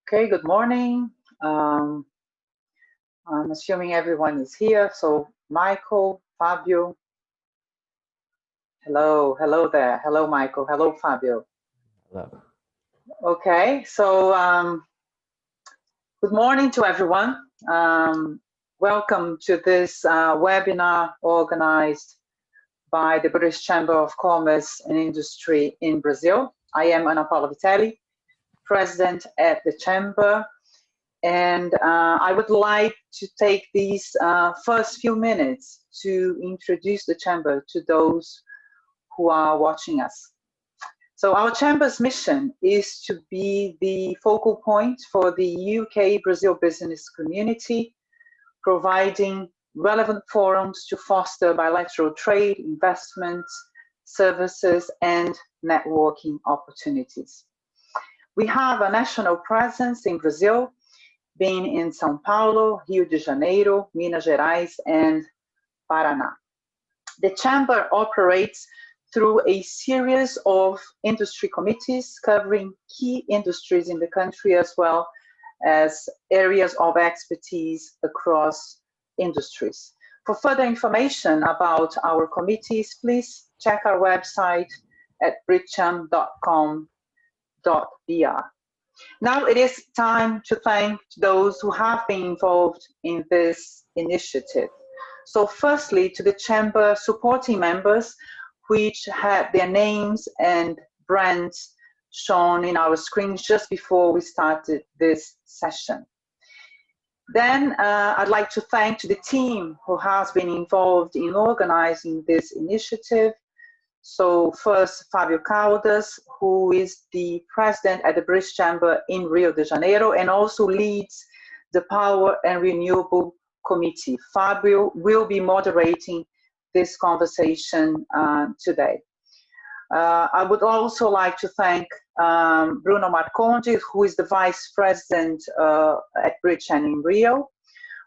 Okay, good morning. Um, I'm assuming everyone is here. So Michael, Fabio, hello there. Hello, Michael. Hello, Fabio. Hello. Okay, so good morning to everyone. Welcome to this webinar organized by the British Chamber of Commerce and Industry in Brazil. I am Ana Paula Vitelli, President at the Chamber. And I would like to take these first few minutes to introduce the Chamber to those who are watching us. So our Chamber's mission is to be the focal point for the UK-Brazil business community, providing relevant forums to foster bilateral trade, investments, services, and networking opportunities. We have a national presence in Brazil, being in São Paulo, Rio de Janeiro, Minas Gerais, and Paraná. The Chamber operates through a series of industry committees covering key industries in the country as well as areas of expertise across industries. For further information about our committees, please check our website at britcham.com.br. Now it is time to thank those who have been involved in this initiative. So firstly, to the Chamber supporting members, which had their names and brands shown in our screens just before we started this session. Then I'd like to thank the team who has been involved in organizing this initiative. So first, Fabio Caldas, who is the president at the British Chamber in Rio de Janeiro and also leads the Power and Renewable Committee. Fabio will be moderating this conversation today. I would also like to thank Bruno Marcondes, who is the vice president at Britcham in Rio.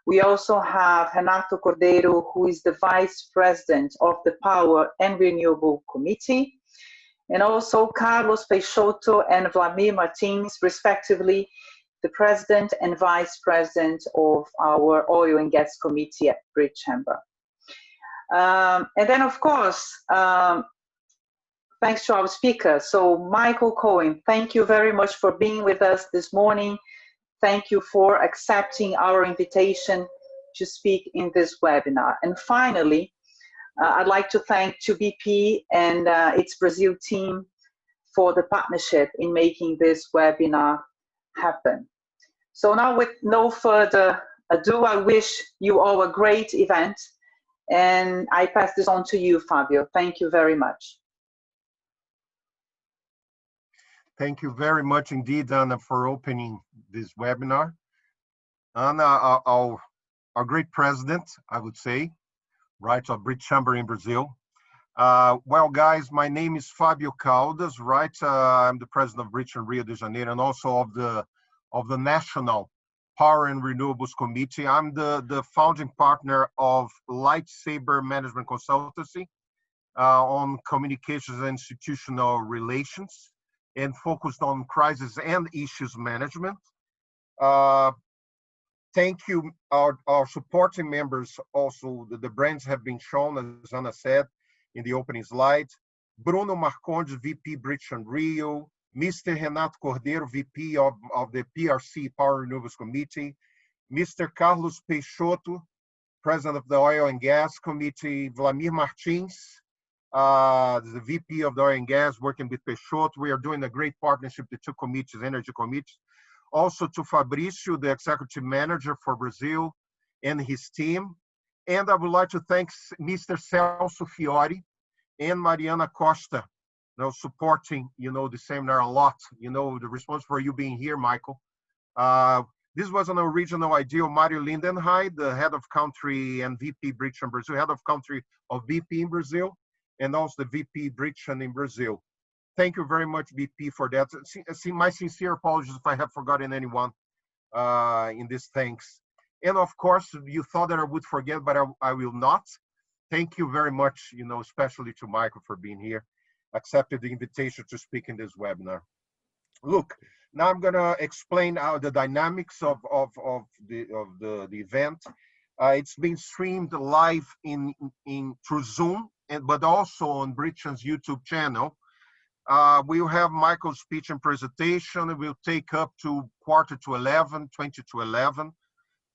We also have Renato Cordeiro, who is the Vice President of the Power and Renewable Committee, and also Carlos Peixoto and Vladimir Martins, respectively, the President and Vice President of our Oil and Gas Committee at Britcham. And then, of course, thanks to our speaker. So Michael Cohen, thank you very much for being with us this morning. Thank you for accepting our invitation to speak in this webinar. And finally, I'd like to thank 2BP and its Brazil team for the partnership in making this webinar happen. So now with no further ado, I wish you all a great event. And I pass this on to you, Fabio. Thank you very much. Thank you very much indeed, Anna, for opening this webinar. Anna, our great president, I would say, right, of British Chamber in Brazil. Well, guys, my name is Fabio Caldas, right? I'm the president of Britcham Rio de Janeiro and also of the National Power and Renewables Committee. I'm the founding partner of Lightsaber Management Consultancy on communications and institutional relations, and focused on crisis and issues management. Thank you, our supporting members. Also, the brands have been shown, as Ana said, in the opening slide. Bruno Marcondes, VP Britcham Rio, Mr. Renato Cordeiro, VP of the PRC, Power Renewables Committee, Mr. Carlos Peixoto, President of the Oil and Gas Committee, Vladimir Martins, the VP of the Oil and Gas, working with Peixoto. We are doing a great partnership, the two committees, energy committees. Also to Fabricio, the Executive Manager for Brazil, and his team. And I would like to thank Mr. Celso Fiore and Mariana Costa, supporting, the seminar a lot. The response for you being here, Michael. This was an original idea of Mario Lindenheim, the head of country and VP Britcham Brazil, head of country of BP in Brazil, and also the VP Britcham in Brazil. Thank you very much, BP, for that. My sincere apologies if I have forgotten anyone in this thanks. And of course, you thought that I would forget, but I will not. Thank you very much, especially to Michael for being here, accepted the invitation to speak in this webinar. Look, now I'm gonna explain the dynamics of the event. It's been streamed live in through Zoom, and but also on Britcham's YouTube channel. We'll have Michael's speech and presentation. It will take up to quarter to 11, 20 to 11.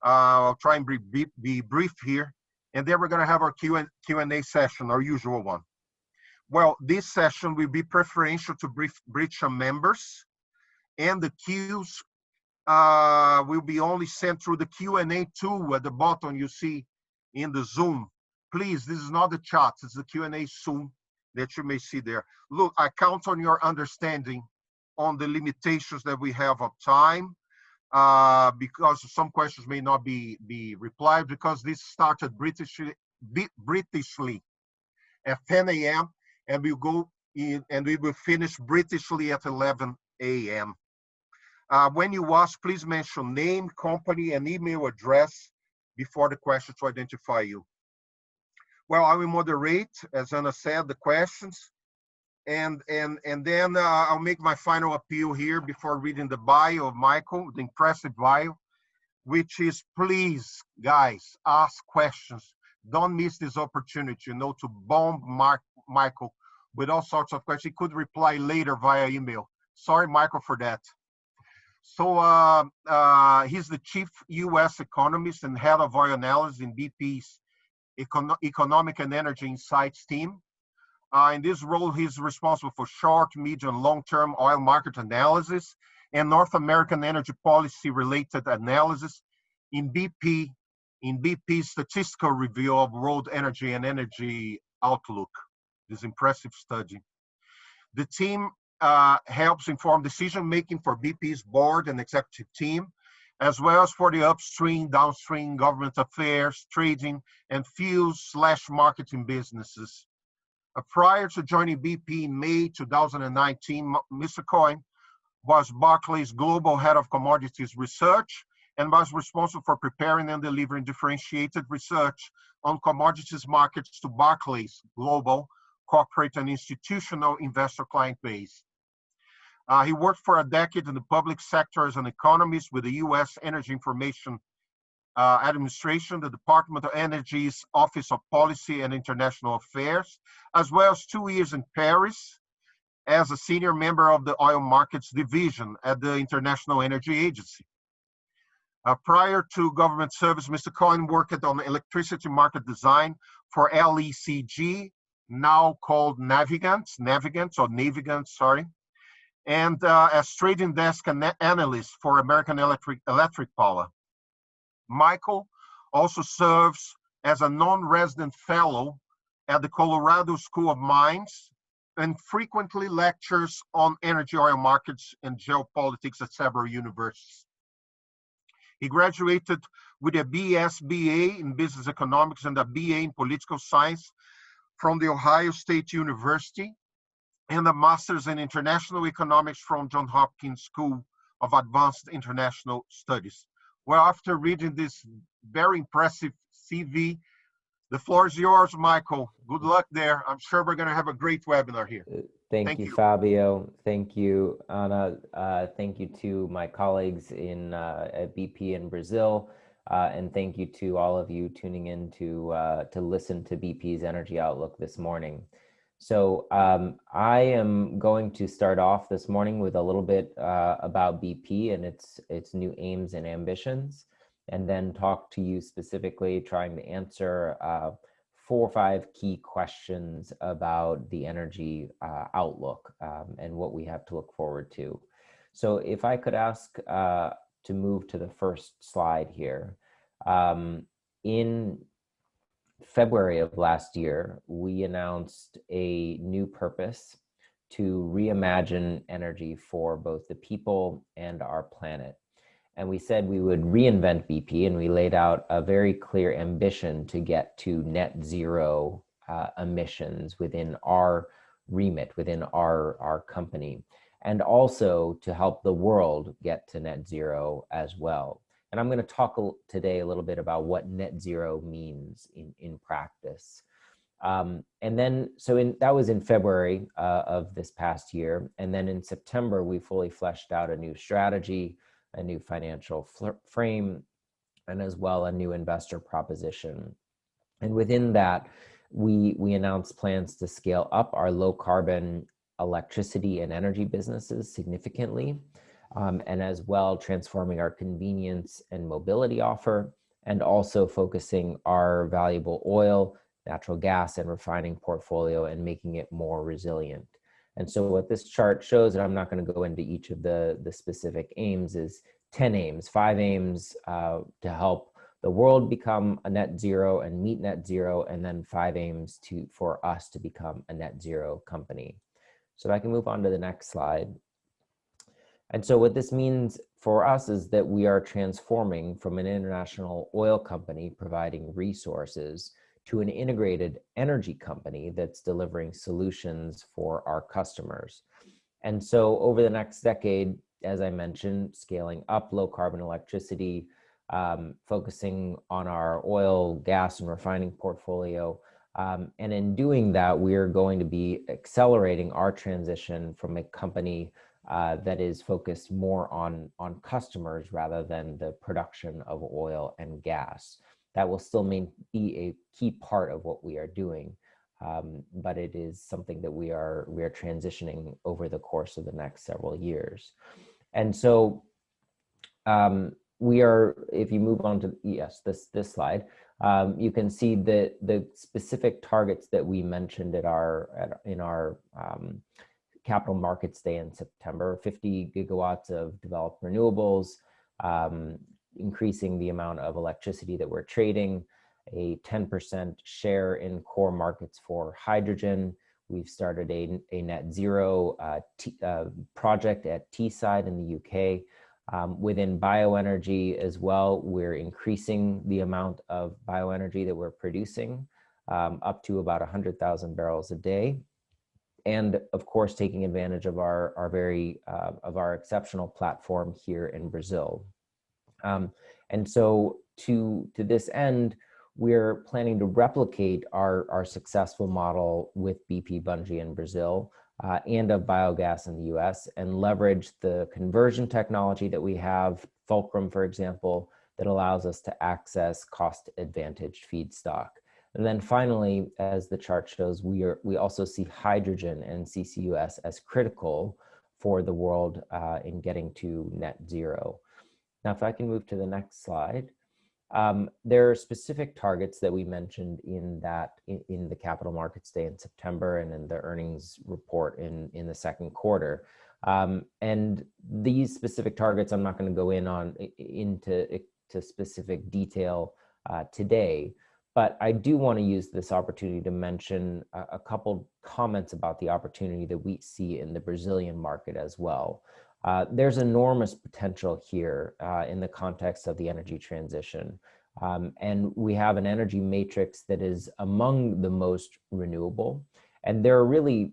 I'll try and be brief here. And then we're going to have our Q&A session, our usual one. Well, this session will be preferential to Britcham members, and the Qs will be only sent through the Q&A tool at the bottom you see in the Zoom. Please, this is not the chat, it's the Q&A Zoom that you may see there. Look, I count on your understanding on the limitations that we have of time, because some questions may not be replied, because this started Britishly at 10 a.m. and we'll go in and we will finish Britishly at 11 a.m. When you ask, please mention name, company, and email address before the question to identify you. Well, I will moderate, as Anna said, the questions, and then I'll make my final appeal here before reading the bio of Michael, the impressive bio, which is, please, guys, ask questions. Don't miss this opportunity, to bomb Michael with all sorts of questions. He could reply later via email. Sorry, Michael, for that. So he's the chief U.S. economist and head of oil analysis in BP's Economic and Energy Insights team. In this role, he's responsible for short, medium, long-term oil market analysis and North American energy policy-related analysis in BP's statistical review of world energy and energy outlook, this impressive study. The team helps inform decision-making for BP's board and executive team, as well as for the upstream, downstream, government affairs, trading, and fuels/marketing businesses. Prior to joining BP in May 2019, Mr. Cohen was Barclays Global Head of Commodities Research and was responsible for preparing and delivering differentiated research on commodities markets to Barclays Global corporate and institutional investor client base. He worked for a decade in the public sector as an economist with the U.S. Energy Information Administration, the Department of Energy's Office of Policy and International Affairs, as well as 2 years in Paris as a senior member of the Oil Markets Division at the International Energy Agency. Prior to government service, Mr. Cohen worked on electricity market design for LECG, now called Navigant, sorry, and as trading desk analyst for American Electric Power. Michael also serves as a non-resident fellow at the Colorado School of Mines and frequently lectures on energy, oil markets, and geopolitics at several universities. He graduated with a BSBA in Business Economics and a BA in Political Science from the Ohio State University, and a Master's in International Economics from Johns Hopkins School of Advanced International Studies. Well, after reading this very impressive CV, the floor is yours, Michael. Good luck there. I'm sure we're going to have a great webinar here. Thank you, Fabio. Thank you, Ana. Thank you to my colleagues at BP in Brazil. And thank you to all of you tuning in to listen to BP's Energy Outlook this morning. So I am going to start off this morning with a little bit about BP and its new aims and ambitions, and then talk to you specifically, trying to answer 4 or 5 key questions about the energy outlook and what we have to look forward to. So if I could ask to move to the first slide here. In February of last year, we announced a new purpose to reimagine energy for both the people and our planet. And we said we would reinvent BP, and we laid out a very clear ambition to get to net zero emissions within our remit, within our company, and also to help the world get to net zero as well. And I'm going to talk today a little bit about what net zero means in practice. And then, that was in February of this past year. And then in September, we fully fleshed out a new strategy, a new financial frame, and as well a new investor proposition. And within that, we announced plans to scale up our low carbon electricity and energy businesses significantly, and as well transforming our convenience and mobility offer, and also focusing our valuable oil, natural gas, and refining portfolio and making it more resilient. And so what this chart shows, and I'm not going to go into each of the specific aims, is 10 aims, 5 aims to help the world become a net zero and meet net zero, and then 5 aims for us to become a net zero company. So if I can move on to the next slide. And so what this means for us is that we are transforming from an international oil company providing resources to an integrated energy company that's delivering solutions for our customers. And so over the next decade, as I mentioned, scaling up low carbon electricity, focusing on our oil, gas, and refining portfolio. And in doing that, we're going to be accelerating our transition from a company that is focused more on customers rather than the production of oil and gas. That will still be a key part of what we are doing, but it is something that we are transitioning over the course of the next several years. And so we are, if you move on to, yes, this slide, you can see the specific targets that we mentioned in our Capital Markets Day in September: 50 gigawatts of developed renewables, increasing the amount of electricity that we're trading, a 10% share in core markets for hydrogen. We've started a net zero project at Teesside in the UK. Within bioenergy as well, we're increasing the amount of bioenergy that we're producing up to about 100,000 barrels a day. And of course, taking advantage of our exceptional platform here in Brazil. And so to this end, we're planning to replicate our successful model with BP Bunge in Brazil and of biogas in the US, and leverage the conversion technology that we have, Fulcrum, for example, that allows us to access cost-advantaged feedstock. And then finally, as the chart shows, we also see hydrogen and CCUS as critical for the world in getting to net zero. Now, if I can move to the next slide. There are specific targets that we mentioned in the Capital Markets Day in September and in the earnings report in the second quarter. And these specific targets, I'm not going to go into specific detail today, but I do want to use this opportunity to mention a couple comments about the opportunity that we see in the Brazilian market as well. There's enormous potential here in the context of the energy transition. And we have an energy matrix that is among the most renewable. And there are really,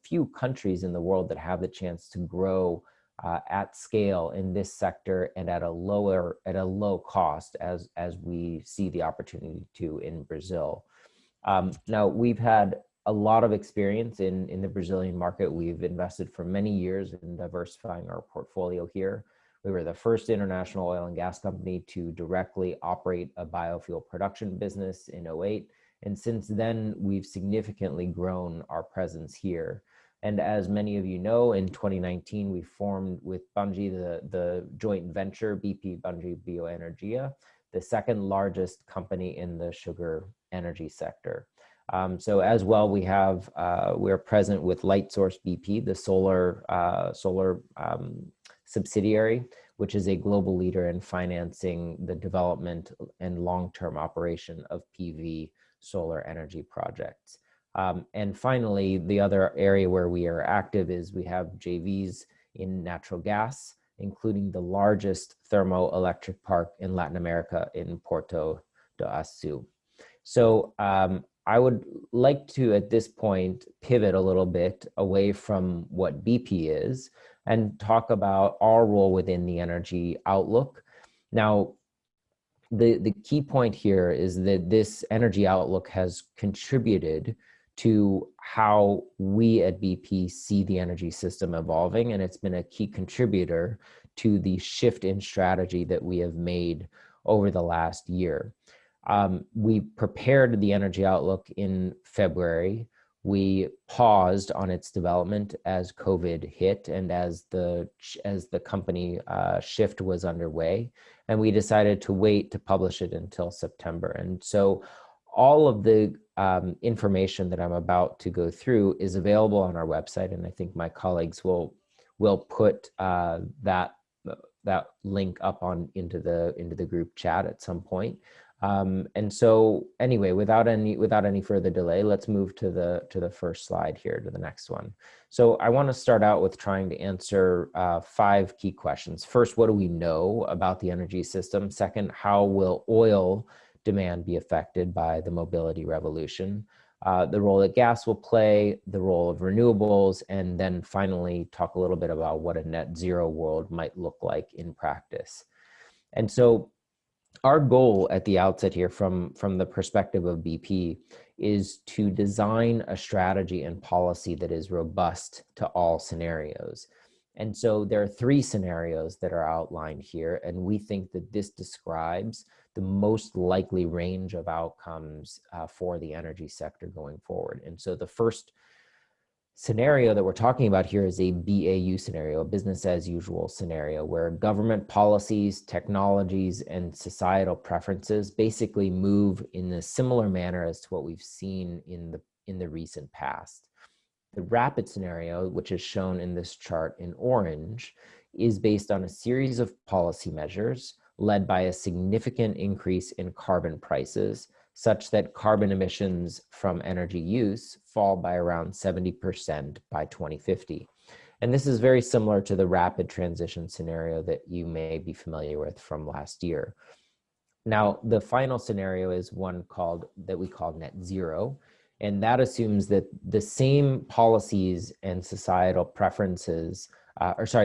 few countries in the world that have the chance to grow at scale in this sector and at a low cost as we see the opportunity to in Brazil. Now, we've had a lot of experience in the Brazilian market. We've invested for many years in diversifying our portfolio here. We were the first international oil and gas company to directly operate a biofuel production business in 2008. And since then, we've significantly grown our presence here. And as many of you know, in 2019, we formed with Bunge the joint venture BP Bunge Bioenergy, the second largest company in the sugar energy sector. So as well, we're present with Lightsource BP, the solar subsidiary, which is a global leader in financing the development and long-term operation of PV solar energy projects. And finally, the other area where we are active is we have JVs in natural gas, including the largest thermoelectric park in Latin America in Porto do Açu. So I would like to, at this point, pivot a little bit away from what BP is and talk about our role within the energy outlook. Now, the key point here is that this energy outlook has contributed to how we at BP see the energy system evolving, and it's been a key contributor to the shift in strategy that we have made over the last year. We prepared the energy outlook in February. We paused on its development as COVID hit and as the company shift was underway, and we decided to wait to publish it until September. And so all of the information that I'm about to go through is available on our website, and I think my colleagues will put that link up into the group chat at some point. And so anyway, without any further delay, let's move to the first slide here, to the next one. So I want to start out with trying to answer 5 key questions. First, what do we know about the energy system? Second, how will oil demand be affected by the mobility revolution? The role that gas will play, the role of renewables, and then finally talk a little bit about what a net zero world might look like in practice. And so our goal at the outset here from the perspective of BP is to design a strategy and policy that is robust to all scenarios. And so there are 3 scenarios that are outlined here, and we think that this describes the most likely range of outcomes for the energy sector going forward. And so the first scenario that we're talking about here is a BAU scenario, a business as usual scenario, where government policies, technologies, and societal preferences basically move in a similar manner as to what we've seen in the recent past. The rapid scenario, which is shown in this chart in orange, is based on a series of policy measures led by a significant increase in carbon prices, such that carbon emissions from energy use fall by around 70% by 2050. And this is very similar to the rapid transition scenario that you may be familiar with from last year. Now, the final scenario is one that we call net zero, and that assumes that the same policies and societal preferences,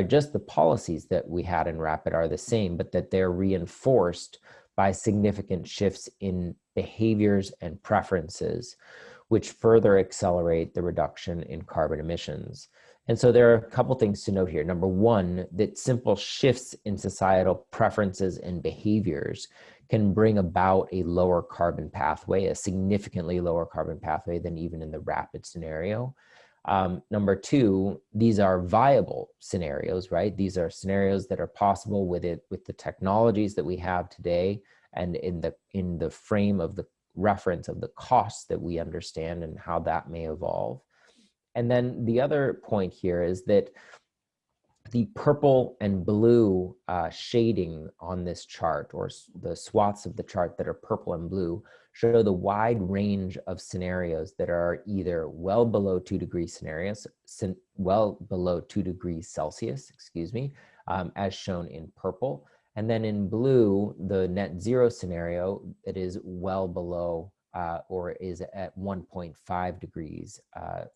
just the policies that we had in rapid are the same, but that they're reinforced by significant shifts in behaviors and preferences, which further accelerate the reduction in carbon emissions. And so there are a couple things to note here. Number one, that simple shifts in societal preferences and behaviors can bring about a lower carbon pathway, a significantly lower carbon pathway than even in the rapid scenario. Number two, these are viable scenarios, right? These are scenarios that are possible with the technologies that we have today, and in the frame of the reference of the costs that we understand and how that may evolve. And then the other point here is that the purple and blue shading on this chart, or the swaths of the chart that are purple and blue, show the wide range of scenarios that are either well below 2 degrees Celsius, as shown in purple. And then in blue, the net zero scenario that is well below or is at 1.5 degrees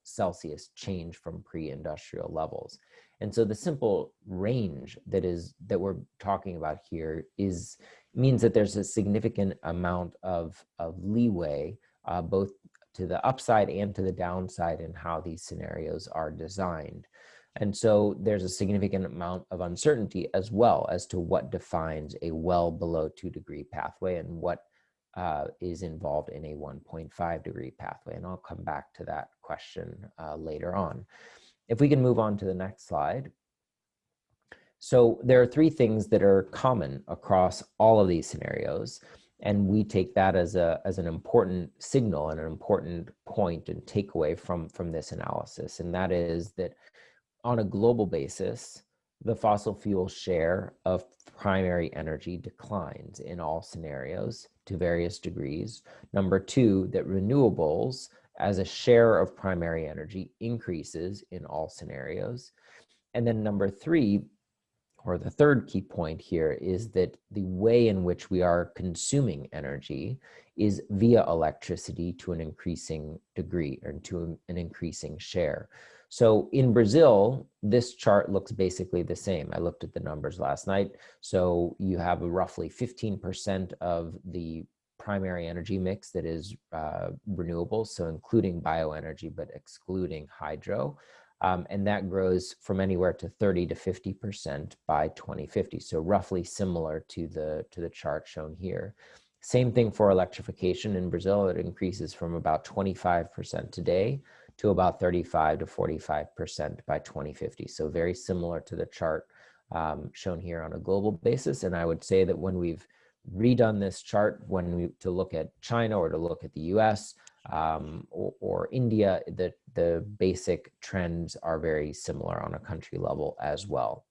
Celsius change from pre-industrial levels. And so the simple range that we're talking about here means that there's a significant amount of leeway, both to the upside and to the downside in how these scenarios are designed. And so there's a significant amount of uncertainty as well as to what defines a well below 2 degree pathway and what is involved in a 1.5 degree pathway. And I'll come back to that question later on. If we can move on to the next slide. So there are 3 things that are common across all of these scenarios, and we take that as an important signal and an important point and takeaway from this analysis. And that is that on a global basis, the fossil fuel share of primary energy declines in all scenarios to various degrees. Number 2, that renewables as a share of primary energy increases in all scenarios. And then number 3, or the third key point here, is that the way in which we are consuming energy is via electricity to an increasing degree, or to an increasing share. So in Brazil, this chart looks basically the same. I looked at the numbers last night. So you have a roughly 15% of the primary energy mix that is renewables, so including bioenergy, but excluding hydro. And that grows from anywhere to 30 to 50% by 2050. So roughly similar to the chart shown here. Same thing for electrification in Brazil. It increases from about 25% today to about 35 to 45% by 2050. So very similar to the chart shown here on a global basis. And I would say that when we've redone this chart, to look at China or to look at the US, or India, the basic trends are very similar on a country level as well.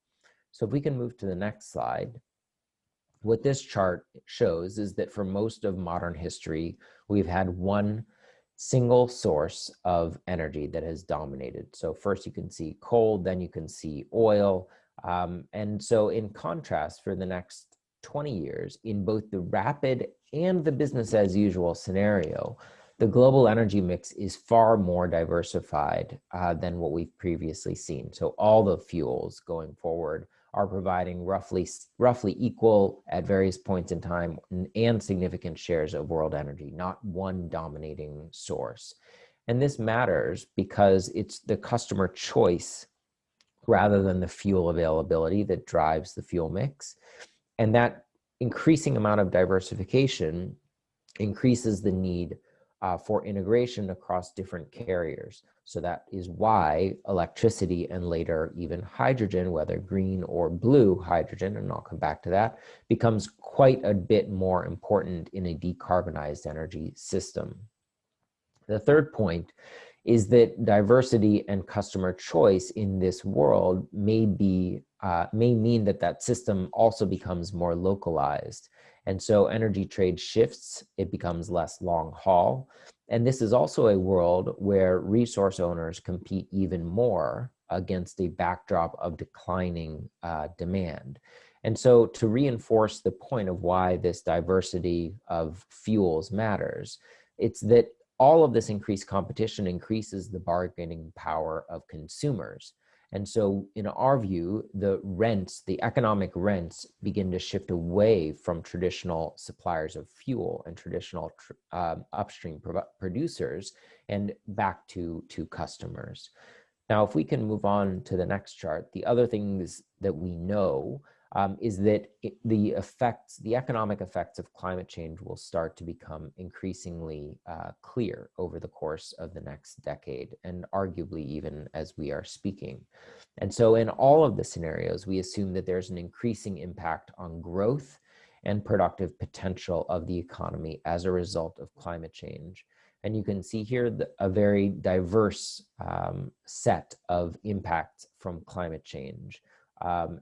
So if we can move to the next slide, what this chart shows is that for most of modern history, we've had one single source of energy that has dominated. So first you can see coal, then you can see oil. And so in contrast, for the next 20 years, in both the rapid and the business as usual scenario, the global energy mix is far more diversified than what we've previously seen. So all the fuels going forward are providing roughly equal at various points in time and significant shares of world energy, not one dominating source. And this matters because it's the customer choice rather than the fuel availability that drives the fuel mix. And that increasing amount of diversification increases the need for integration across different carriers. So that is why electricity and later even hydrogen, whether green or blue hydrogen, and I'll come back to that, becomes quite a bit more important in a decarbonized energy system. The third point is that diversity and customer choice in this world may mean that system also becomes more localized. And so energy trade shifts, it becomes less long haul. And this is also a world where resource owners compete even more against a backdrop of declining demand. And so to reinforce the point of why this diversity of fuels matters, it's that all of this increased competition increases the bargaining power of consumers. And so in our view, the economic rents begin to shift away from traditional suppliers of fuel and traditional upstream producers and back to customers. Now, if we can move on to the next chart, the other things that we know is that the economic effects of climate change will start to become increasingly clear over the course of the next decade, and arguably even as we are speaking. And so in all of the scenarios, we assume that there's an increasing impact on growth and productive potential of the economy as a result of climate change. And you can see here a very diverse set of impacts from climate change.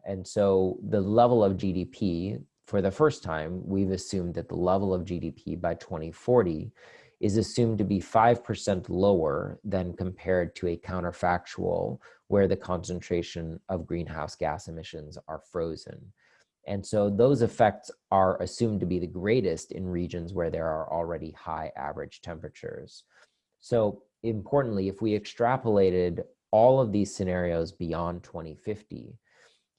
And so the level of GDP, for the first time, we've assumed that the level of GDP by 2040 is assumed to be 5% lower than compared to a counterfactual where the concentration of greenhouse gas emissions are frozen. And so those effects are assumed to be the greatest in regions where there are already high average temperatures. So importantly, if we extrapolated all of these scenarios beyond 2050,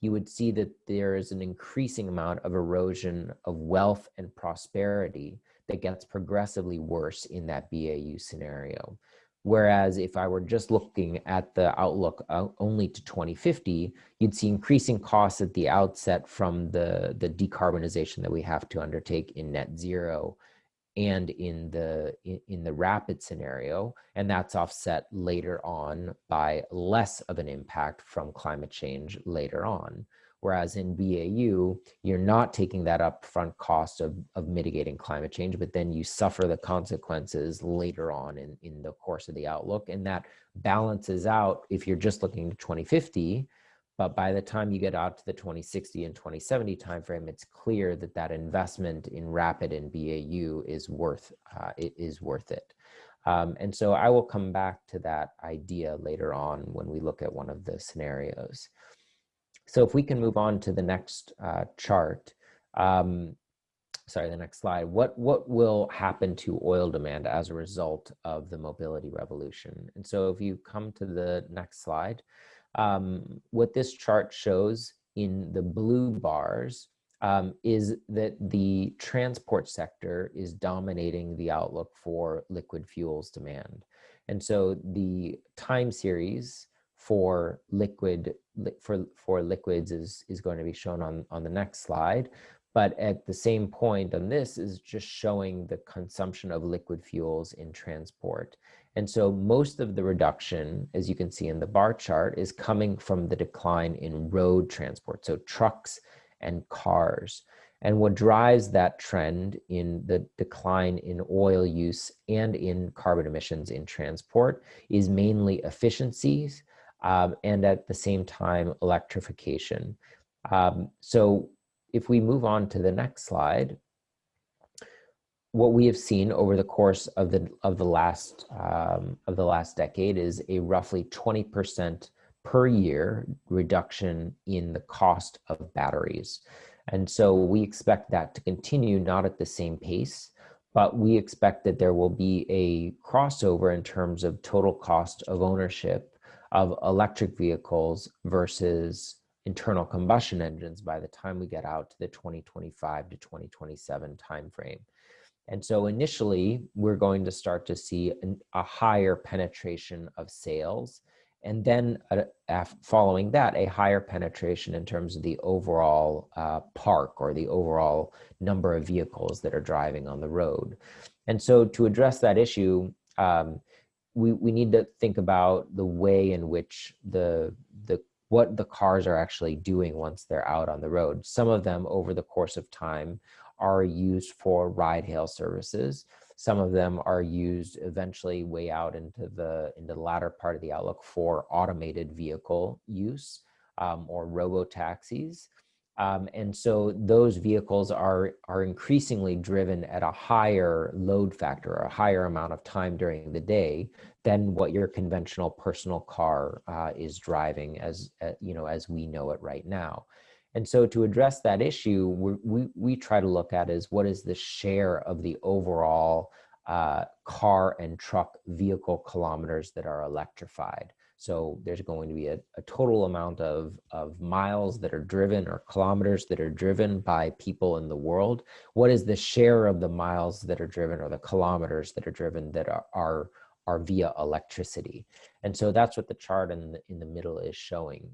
you would see that there is an increasing amount of erosion of wealth and prosperity that gets progressively worse in that BAU scenario. Whereas if I were just looking at the outlook only to 2050, you'd see increasing costs at the outset from the decarbonization that we have to undertake in net zero and in the rapid scenario, and that's offset later on by less of an impact from climate change later on. Whereas in BAU, you're not taking that upfront cost of mitigating climate change, but then you suffer the consequences later on in the course of the outlook, and that balances out if you're just looking to 2050. But by the time you get out to the 2060 and 2070 timeframe, it's clear that that investment in rapid and BAU is worth it. And so I will come back to that idea later on when we look at one of the scenarios. So if we can move on to the next chart, sorry, the next slide. What will happen to oil demand as a result of the mobility revolution? And so if you come to the next slide, what this chart shows in the blue bars is that the transport sector is dominating the outlook for liquid fuels demand. And so the time series for liquids is going to be shown on the next slide. But at the same point on this is just showing the consumption of liquid fuels in transport. And so most of the reduction, as you can see in the bar chart, is coming from the decline in road transport, so trucks and cars. And what drives that trend in the decline in oil use and in carbon emissions in transport is mainly efficiencies and at the same time electrification. So if we move on to the next slide, what we have seen over the course of the last decade is a roughly 20% per year reduction in the cost of batteries. And so we expect that to continue, not at the same pace, but we expect that there will be a crossover in terms of total cost of ownership of electric vehicles versus internal combustion engines by the time we get out to the 2025 to 2027 timeframe. And so initially, we're going to start to see a higher penetration of sales, and then following that, a higher penetration in terms of the overall park or the overall number of vehicles that are driving on the road. And so to address that issue, we need to think about the way in which what the cars are actually doing once they're out on the road. Some of them over the course of time are used for ride-hail services. Some of them are used eventually way out into the latter part of the outlook for automated vehicle use or robo-taxis. And so those vehicles are increasingly driven at a higher load factor, a higher amount of time during the day than what your conventional personal car is driving as we know it right now. And so to address that issue, we try to look at is what is the share of the overall car and truck vehicle kilometers that are electrified. So there's going to be a total amount of miles that are driven or kilometers that are driven by people in the world. What is the share of the miles that are driven or the kilometers that are driven that are via electricity? And so that's what the chart in the middle is showing.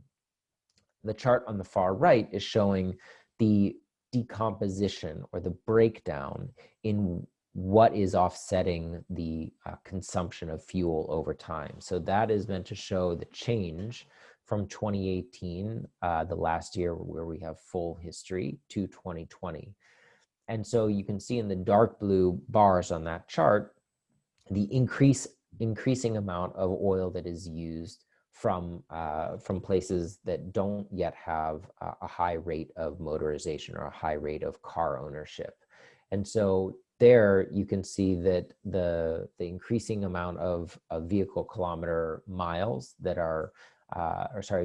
The chart on the far right is showing the decomposition or the breakdown in what is offsetting the consumption of fuel over time. So that is meant to show the change from 2018, the last year where we have full history, to 2020. And so you can see in the dark blue bars on that chart, the increasing amount of oil that is used from places that don't yet have a high rate of motorization or a high rate of car ownership. And so there you can see that the increasing amount of vehicle kilometer miles that are,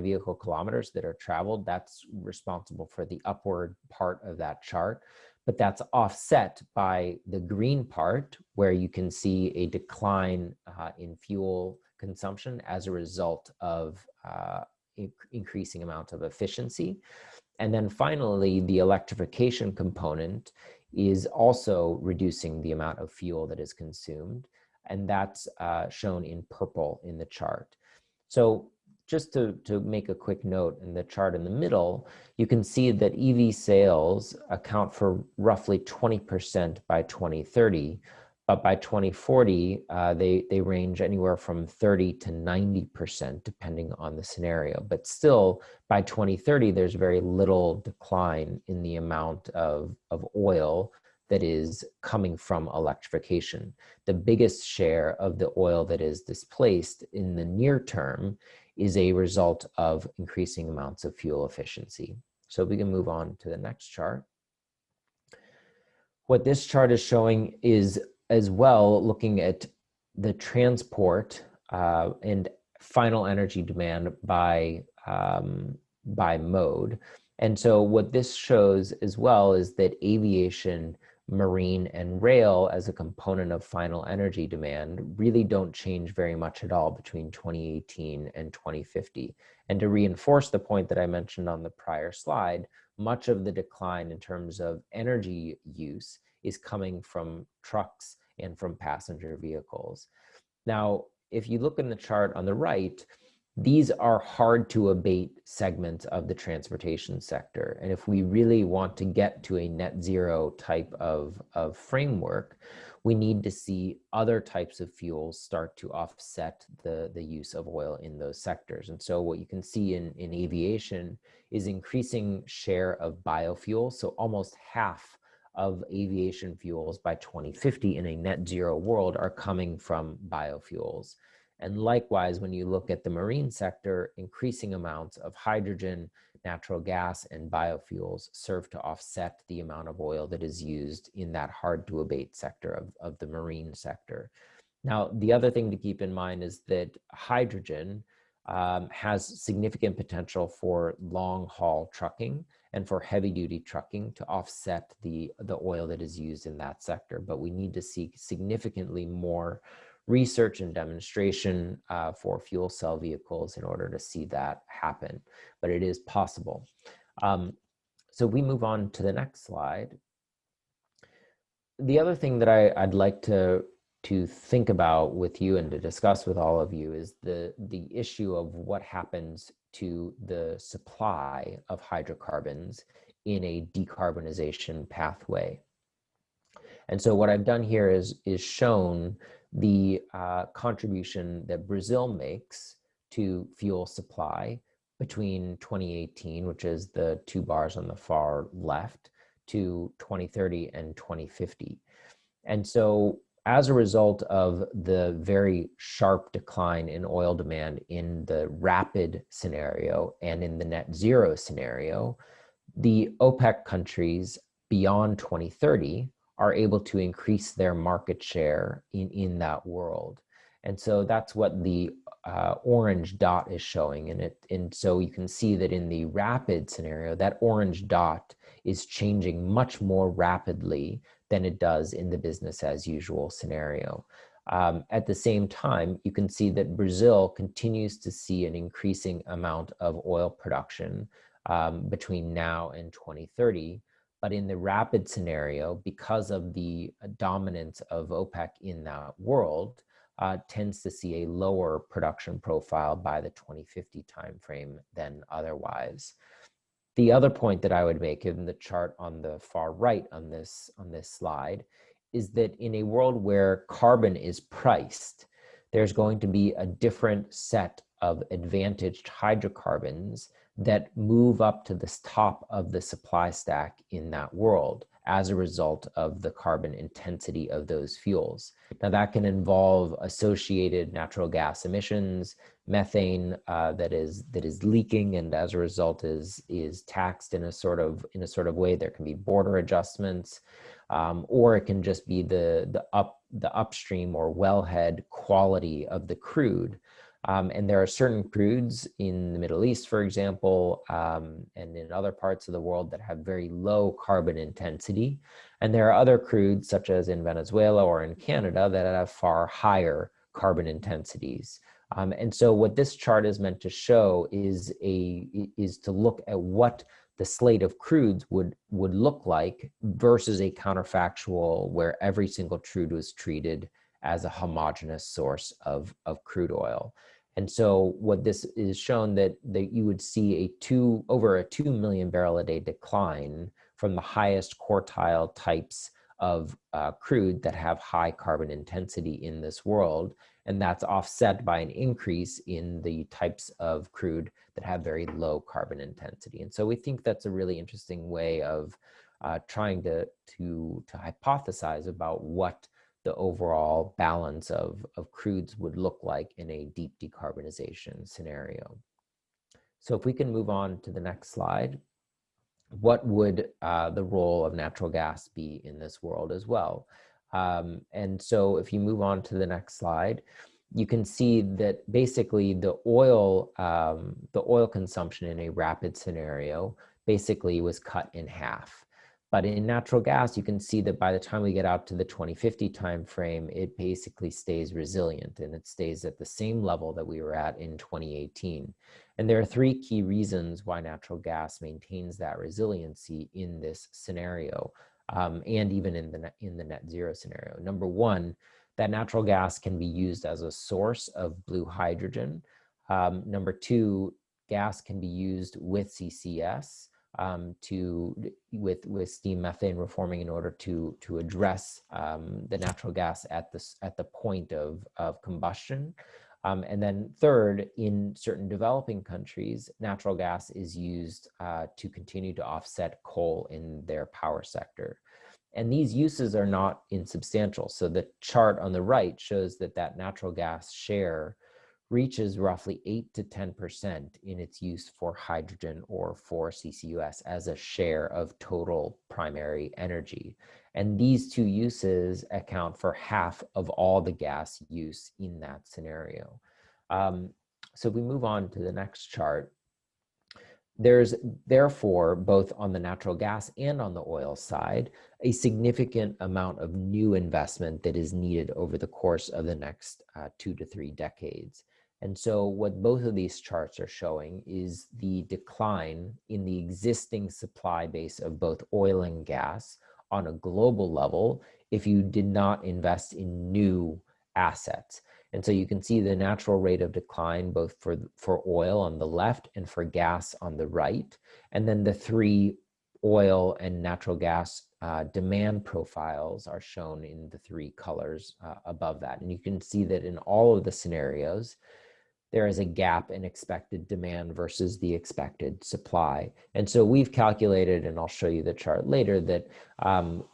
vehicle kilometers that are traveled, that's responsible for the upward part of that chart. But that's offset by the green part where you can see a decline in fuel consumption as a result of increasing amount of efficiency. And then finally, the electrification component is also reducing the amount of fuel that is consumed. And that's shown in purple in the chart. So just to make a quick note in the chart in the middle, you can see that EV sales account for roughly 20% by 2030. But by 2040, they range anywhere from 30 to 90%, depending on the scenario. But still, by 2030, there's very little decline in the amount of oil that is coming from electrification. The biggest share of the oil that is displaced in the near term is a result of increasing amounts of fuel efficiency. So we can move on to the next chart. What this chart is showing is as well looking at the transport and final energy demand by by mode. And so what this shows as well is that aviation, marine, and rail as a component of final energy demand really don't change very much at all between 2018 and 2050. And to reinforce the point that I mentioned on the prior slide, much of the decline in terms of energy use is coming from trucks and from passenger vehicles. Now, if you look in the chart on the right, these are hard to abate segments of the transportation sector. And if we really want to get to a net zero type of framework, we need to see other types of fuels start to offset the use of oil in those sectors. And so what you can see in aviation is increasing share of biofuels. So almost half of aviation fuels by 2050 in a net zero world are coming from biofuels. And likewise, when you look at the marine sector, increasing amounts of hydrogen, natural gas, and biofuels serve to offset the amount of oil that is used in that hard to abate sector of the marine sector. Now, the other thing to keep in mind is that hydrogen has significant potential for long haul trucking and for heavy duty trucking to offset the oil that is used in that sector. But we need to see significantly more research and demonstration for fuel cell vehicles in order to see that happen, but it is possible. So we move on to the next slide. The other thing that I'd like to think about with you and to discuss with all of you is the issue of what happens to the supply of hydrocarbons in a decarbonization pathway. And so what I've done here is shown the contribution that Brazil makes to fuel supply between 2018, which is the two bars on the far left, to 2030 and 2050. And so as a result of the very sharp decline in oil demand in the rapid scenario and in the net zero scenario, the OPEC countries beyond 2030 are able to increase their market share in that world. And so that's what the orange dot is showing. And so you can see that in the rapid scenario, that orange dot is changing much more rapidly than it does in the business as usual scenario. At the same time, you can see that Brazil continues to see an increasing amount of oil production between now and 2030. But in the rapid scenario, because of the dominance of OPEC in that world, tends to see a lower production profile by the 2050 timeframe than otherwise. The other point that I would make in the chart on the far right on this slide is that in a world where carbon is priced, there's going to be a different set of advantaged hydrocarbons that move up to the top of the supply stack in that world as a result of the carbon intensity of those fuels. Now that can involve associated natural gas emissions, methane that is leaking, and as a result is taxed in a sort of way. There can be border adjustments, or it can just be the upstream or wellhead quality of the crude. And there are certain crudes in the Middle East, for example, and in other parts of the world that have very low carbon intensity. And there are other crudes, such as in Venezuela or in Canada, that have far higher carbon intensities. And so what this chart is meant to show is to look at what the slate of crudes would look like versus a counterfactual where every single crude was treated as a homogeneous source of crude oil. And so what this is shown that you would see over a 2 million barrel a day decline from the highest quartile types of crude that have high carbon intensity in this world. And that's offset by an increase in the types of crude that have very low carbon intensity. And so we think that's a really interesting way of trying to hypothesize about what the overall balance of crudes would look like in a deep decarbonization scenario. So if we can move on to the next slide, what would the role of natural gas be in this world as well? And so if you move on to the next slide, you can see that basically the oil consumption in a rapid scenario basically was cut in half. But in natural gas, you can see that by the time we get out to the 2050 timeframe, it basically stays resilient, and it stays at the same level that we were at in 2018. And there are three key reasons why natural gas maintains that resiliency in this scenario, and even in the net zero scenario. Number one, that natural gas can be used as a source of blue hydrogen. Number two, gas can be used with CCS with steam methane reforming in order to address the natural gas at the point of combustion. And then third, in certain developing countries, natural gas is used to continue to offset coal in their power sector. And these uses are not insubstantial. So the chart on the right shows that natural gas share reaches roughly 8 to 10% in its use for hydrogen or for CCUS as a share of total primary energy. And these two uses account for half of all the gas use in that scenario. So if we move on to the next chart, there's therefore, both on the natural gas and on the oil side, a significant amount of new investment that is needed over the course of the next 2 to 3 decades. And so what both of these charts are showing is the decline in the existing supply base of both oil and gas on a global level if you did not invest in new assets. And so you can see the natural rate of decline both for oil on the left and for gas on the right. And then the three oil and natural gas demand profiles are shown in the three colors above that. And you can see that in all of the scenarios, there is a gap in expected demand versus the expected supply. And so we've calculated, and I'll show you the chart later, that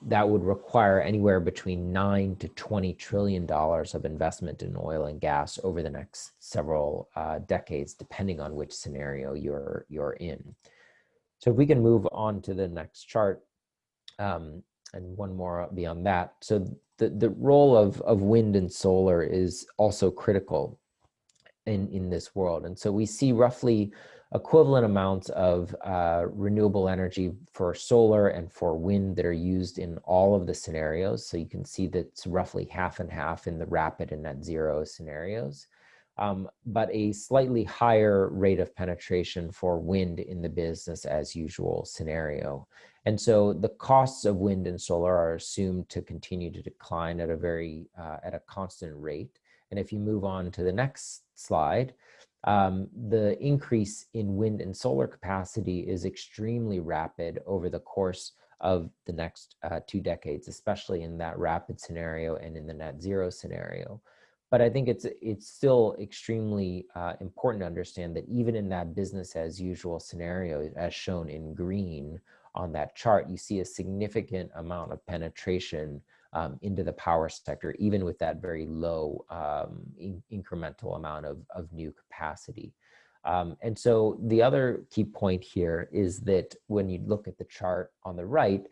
that would require anywhere between $9 to $20 trillion of investment in oil and gas over the next several decades, depending on which scenario you're in. So if we can move on to the next chart, and one more beyond that. So the role of wind and solar is also critical in this world. And so we see roughly equivalent amounts of renewable energy for solar and for wind that are used in all of the scenarios. So you can see that it's roughly half and half in the rapid and net zero scenarios, but a slightly higher rate of penetration for wind in the business as usual scenario. And so the costs of wind and solar are assumed to continue to decline at a constant rate. And if you move on to the next slide, the increase in wind and solar capacity is extremely rapid over the course of the next 2 decades, especially in that rapid scenario and in the net zero scenario. But I think it's still extremely important to understand that even in that business as usual scenario, as shown in green on that chart, you see a significant amount of penetration into the power sector, even with that very low incremental amount of new capacity. And so the other key point here is that when you look at the chart on the right,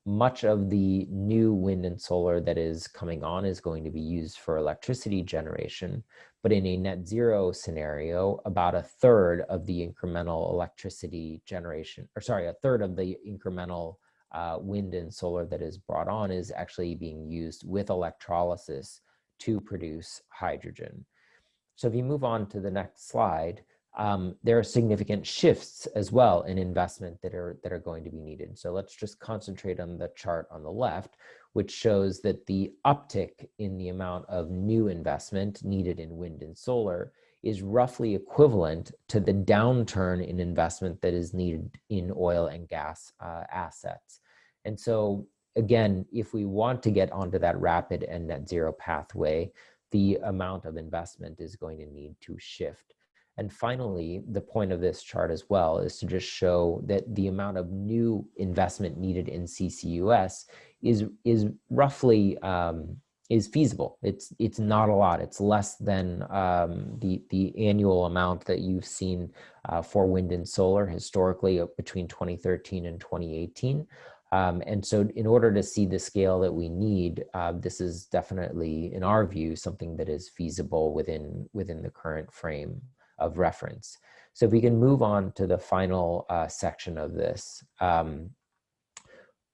much of the new wind and solar that is coming on is going to be used for electricity generation. But in a net zero scenario, about a third of the incremental electricity generation, or sorry, a third of the incremental wind and solar that is brought on is actually being used with electrolysis to produce hydrogen. So if you move on to the next slide, there are significant shifts as well in investment that are going to be needed. So let's just concentrate on the chart on the left, which shows that the uptick in the amount of new investment needed in wind and solar is roughly equivalent to the downturn in investment that is needed in oil and gas assets. And so again, if we want to get onto that rapid and net zero pathway, the amount of investment is going to need to shift. And finally, the point of this chart as well is to just show that the amount of new investment needed in CCUS is roughly is feasible. It's not a lot. It's less than the annual amount that you've seen for wind and solar historically between 2013 and 2018. And so in order to see the scale that we need, this is definitely, in our view, something that is feasible within the current frame of reference. So if we can move on to the final section of this,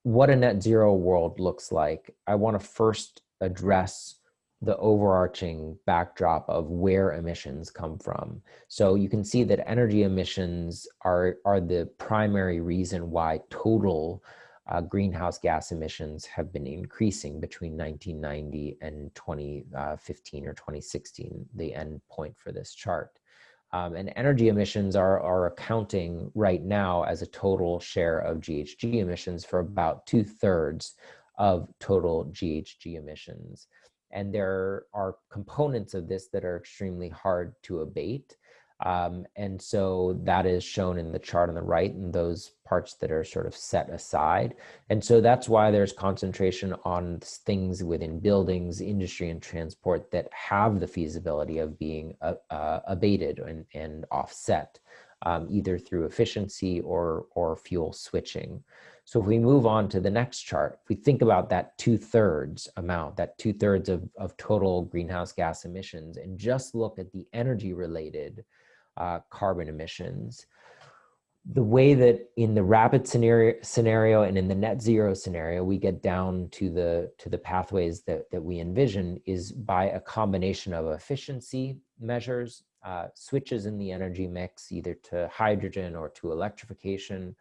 what a net zero world looks like, I want to first address the overarching backdrop of where emissions come from. So you can see that energy emissions are the primary reason why total greenhouse gas emissions have been increasing between 1990 and 2015 or 2016, the end point for this chart. And energy emissions are accounting right now as a total share of GHG emissions for about 2/3 of total GHG emissions. And there are components of this that are extremely hard to abate. And so that is shown in the chart on the right, and those parts that are sort of set aside. And so that's why there's concentration on things within buildings, industry, and transport that have the feasibility of being abated and offset, either through efficiency or fuel switching. So if we move on to the next chart, if we think about that 2/3 amount, that 2/3 of total greenhouse gas emissions, and just look at the energy related carbon emissions, the way that in the rapid scenario and in the net zero scenario, we get down to the pathways that we envision is by a combination of efficiency measures, switches in the energy mix, either to hydrogen or to electrification,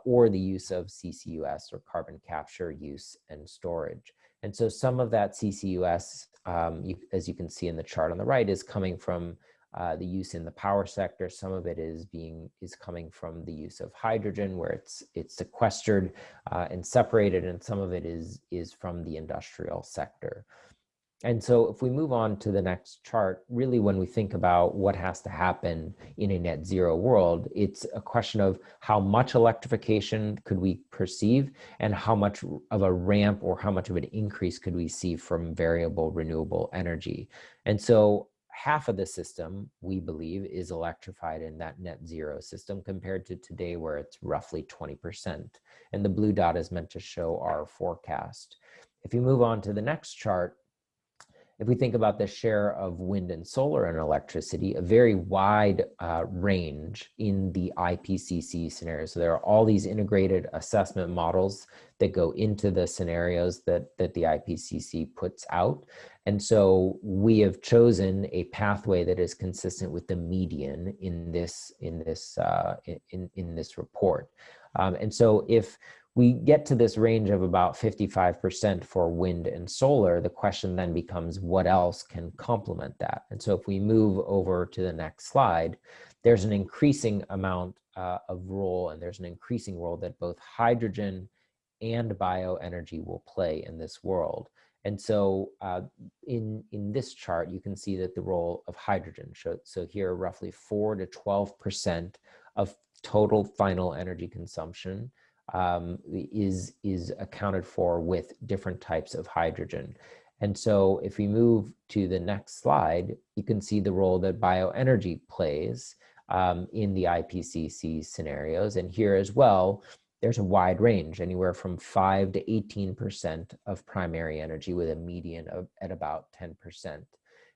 or the use of CCUS or carbon capture, use and storage. And so some of that CCUS, as you can see in the chart on the right, is coming from the use in the power sector. Some of it is coming from the use of hydrogen, where it's sequestered and separated, and some of it is from the industrial sector. And so if we move on to the next chart, really when we think about what has to happen in a net zero world, it's a question of how much electrification could we perceive and how much of a ramp or how much of an increase could we see from variable renewable energy. And so half of the system, we believe, is electrified in that net zero system compared to today where it's roughly 20%. And the blue dot is meant to show our forecast. If you move on to the next chart, if we think about the share of wind and solar and electricity, a very wide range in the IPCC scenario. So there are all these integrated assessment models that go into the scenarios that the IPCC puts out. And so we have chosen a pathway that is consistent with the median in this report. And so if we get to this range of about 55% for wind and solar, the question then becomes what else can complement that? And so if we move over to the next slide, there's an increasing amount of role, and there's an increasing role that both hydrogen and bioenergy will play in this world. And so in this chart, you can see that the role of hydrogen, so here roughly 4 to 12% of total final energy consumption is accounted for with different types of hydrogen. And so if we move to the next slide, you can see the role that bioenergy plays in the IPCC scenarios. And here as well, there's a wide range, anywhere from 5 to 18% of primary energy, with a median at about 10%.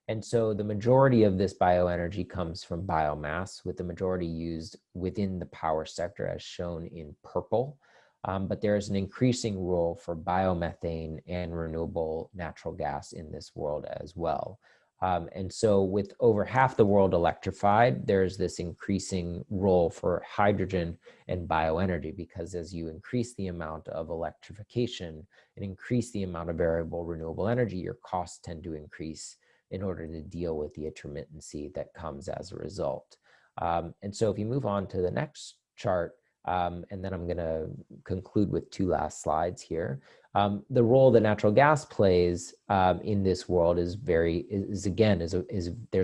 And so the majority of this bioenergy comes from biomass, with the majority used within the power sector as shown in purple. But there is an increasing role for biomethane and renewable natural gas in this world as well. And so with over half the world electrified, there's this increasing role for hydrogen and bioenergy, because as you increase the amount of electrification and increase the amount of variable renewable energy, your costs tend to increase in order to deal with the intermittency that comes as a result. And so if you move on to the next chart, and then I'm going to conclude with 2 last slides here. The role that natural gas plays in this world is there's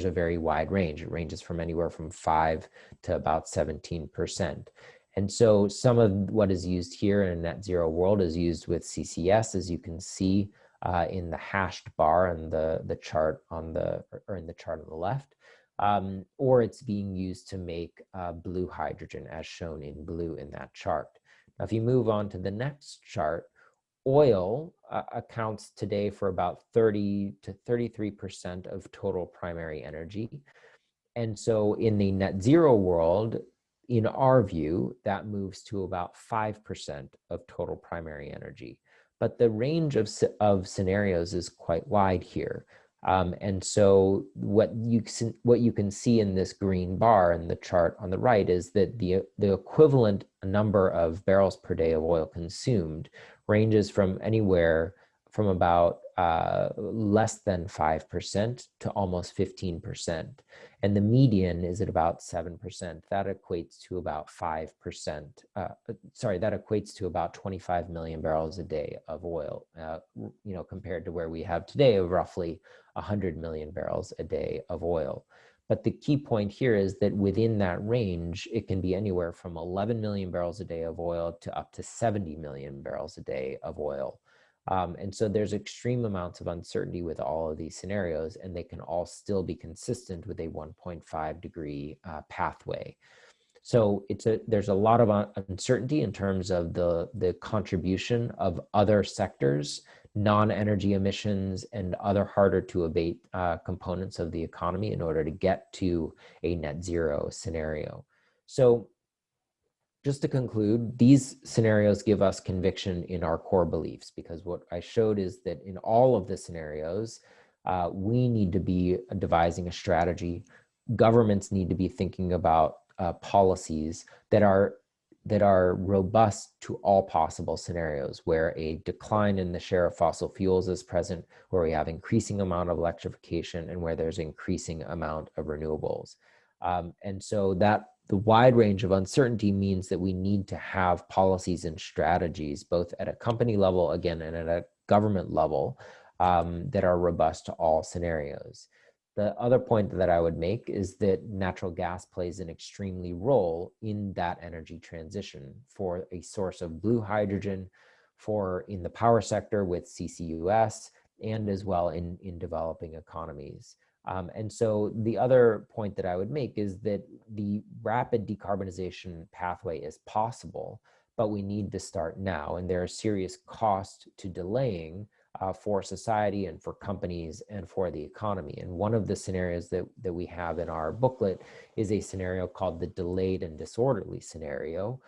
a very wide range. It ranges from anywhere from 5 to about 17%. And so some of what is used here in a net zero world is used with CCS, as you can see in the hashed bar in the chart in the chart on the left. Or it's being used to make blue hydrogen, as shown in blue in that chart. Now, if you move on to the next chart, oil accounts today for about 30 to 33% of total primary energy. And so in the net zero world, in our view, that moves to about 5% of total primary energy. But the range of scenarios is quite wide here. And so what you can see in this green bar in the chart on the right is that the equivalent number of barrels per day of oil consumed ranges from anywhere from about less than 5% to almost 15%. And the median is at about 7%. That equates to about 5%. That equates to about 25 million barrels a day of oil, compared to where we have today of roughly 100 million barrels a day of oil. But the key point here is that within that range, it can be anywhere from 11 million barrels a day of oil to up to 70 million barrels a day of oil. And so there's extreme amounts of uncertainty with all of these scenarios, and they can all still be consistent with a 1.5 degree pathway. So there's a lot of uncertainty in terms of the contribution of other sectors, non-energy emissions, and other harder to abate components of the economy in order to get to a net zero scenario. So just to conclude, these scenarios give us conviction in our core beliefs, because what I showed is that in all of the scenarios, we need to be devising a strategy. Governments need to be thinking about policies that are robust to all possible scenarios, where a decline in the share of fossil fuels is present, where we have increasing amount of electrification, and where there's increasing amount of renewables. And so that the wide range of uncertainty means that we need to have policies and strategies, both at a company level, again, and at a government level, that are robust to all scenarios. The other point that I would make is that natural gas plays an extremely role in that energy transition for a source of blue hydrogen, in the power sector with CCUS, and as well in developing economies. And so the other point that I would make is that the rapid decarbonization pathway is possible, but we need to start now. And there are serious costs to delaying for society and for companies and for the economy. And one of the scenarios that we have in our booklet is a scenario called the delayed and disorderly scenario,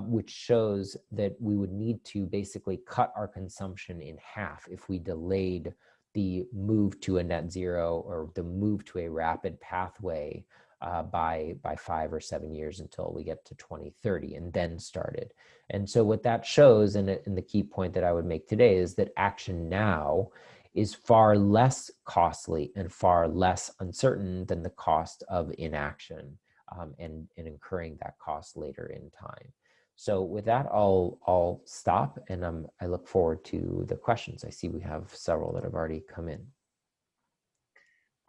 which shows that we would need to basically cut our consumption in half if we delayed the move to a net zero or the move to a rapid pathway by 5 or 7 years until we get to 2030 and then started. And so what that shows, and the key point that I would make today, is that action now is far less costly and far less uncertain than the cost of inaction and incurring that cost later in time. So with that, I'll stop, and I look forward to the questions. I see we have several that have already come in.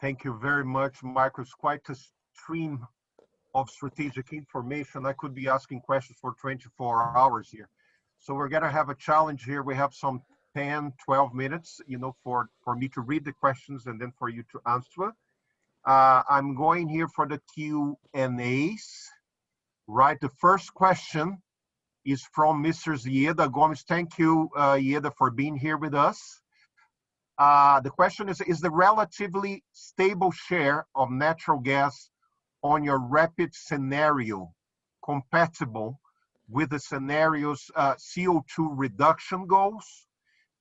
Thank you very much, Michael. It's quite a stream of strategic information. I could be asking questions for 24 hours here. So we're gonna have a challenge here. We have some 10, 12 minutes, for me to read the questions and then for you to answer. I'm going here for the Q&As, right? The first question is from Mr. Ieda Gomes. Thank you, Ieda, for being here with us. The question is the relatively stable share of natural gas on your rapid scenario compatible with the scenario's CO2 reduction goals,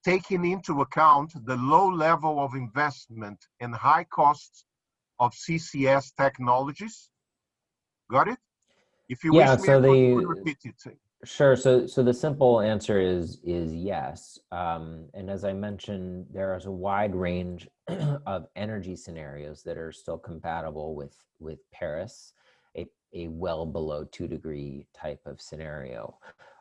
taking into account the low level of investment and high costs of CCS technologies? Got it? If you wish me, I could repeat it. Sure. So the simple answer is yes. And as I mentioned, there is a wide range of energy scenarios that are still compatible with Paris, a well below 2 degree type of scenario.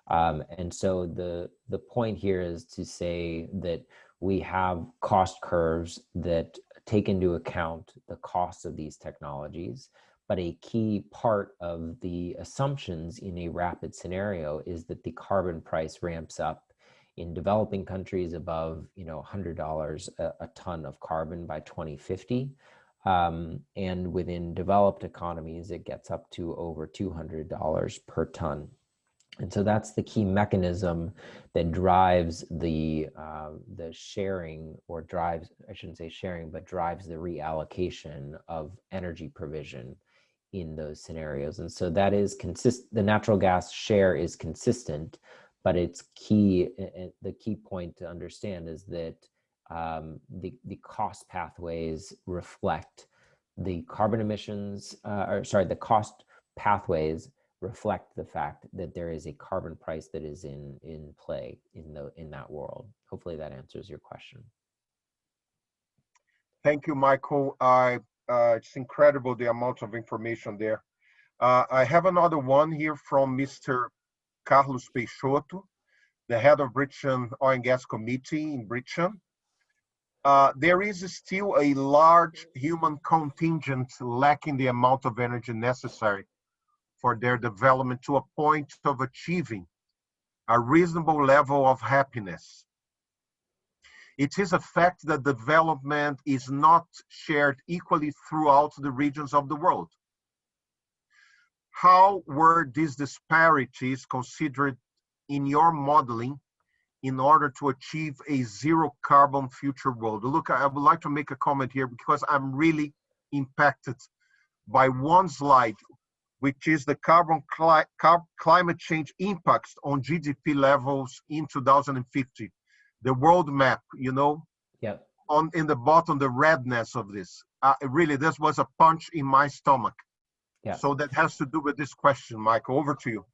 And so the point here is to say that we have cost curves that take into account the costs of these technologies. But a key part of the assumptions in a rapid scenario is that the carbon price ramps up in developing countries above, $100 a ton of carbon by 2050. And within developed economies, it gets up to over $200 per ton. And so that's the key mechanism that drives the sharing, or drives, I shouldn't say sharing, but drives the reallocation of energy provision in those scenarios. And so that is the natural gas share is consistent, but it's key, the key point to understand is that the cost pathways reflect the carbon emissions, the cost pathways reflect the fact that there is a carbon price that is in play in that world. Hopefully that answers your question. Thank you, Michael. It's incredible the amount of information there. I have another one here from Mr. Carlos Peixoto, the head of Britcham Oil and Gas Committee in Britcham. There is still a large human contingent lacking the amount of energy necessary for their development to a point of achieving a reasonable level of happiness. It is a fact that development is not shared equally throughout the regions of the world. How were these disparities considered in your modeling in order to achieve a zero carbon future world? Look, I would like to make a comment here because I'm really impacted by one slide, which is the climate change impacts on GDP levels in 2050. The world map, you know, Yep. in the bottom, the redness of this. Really, this was a punch in my stomach. Yeah. So that has to do with this question, Michael. Over to you.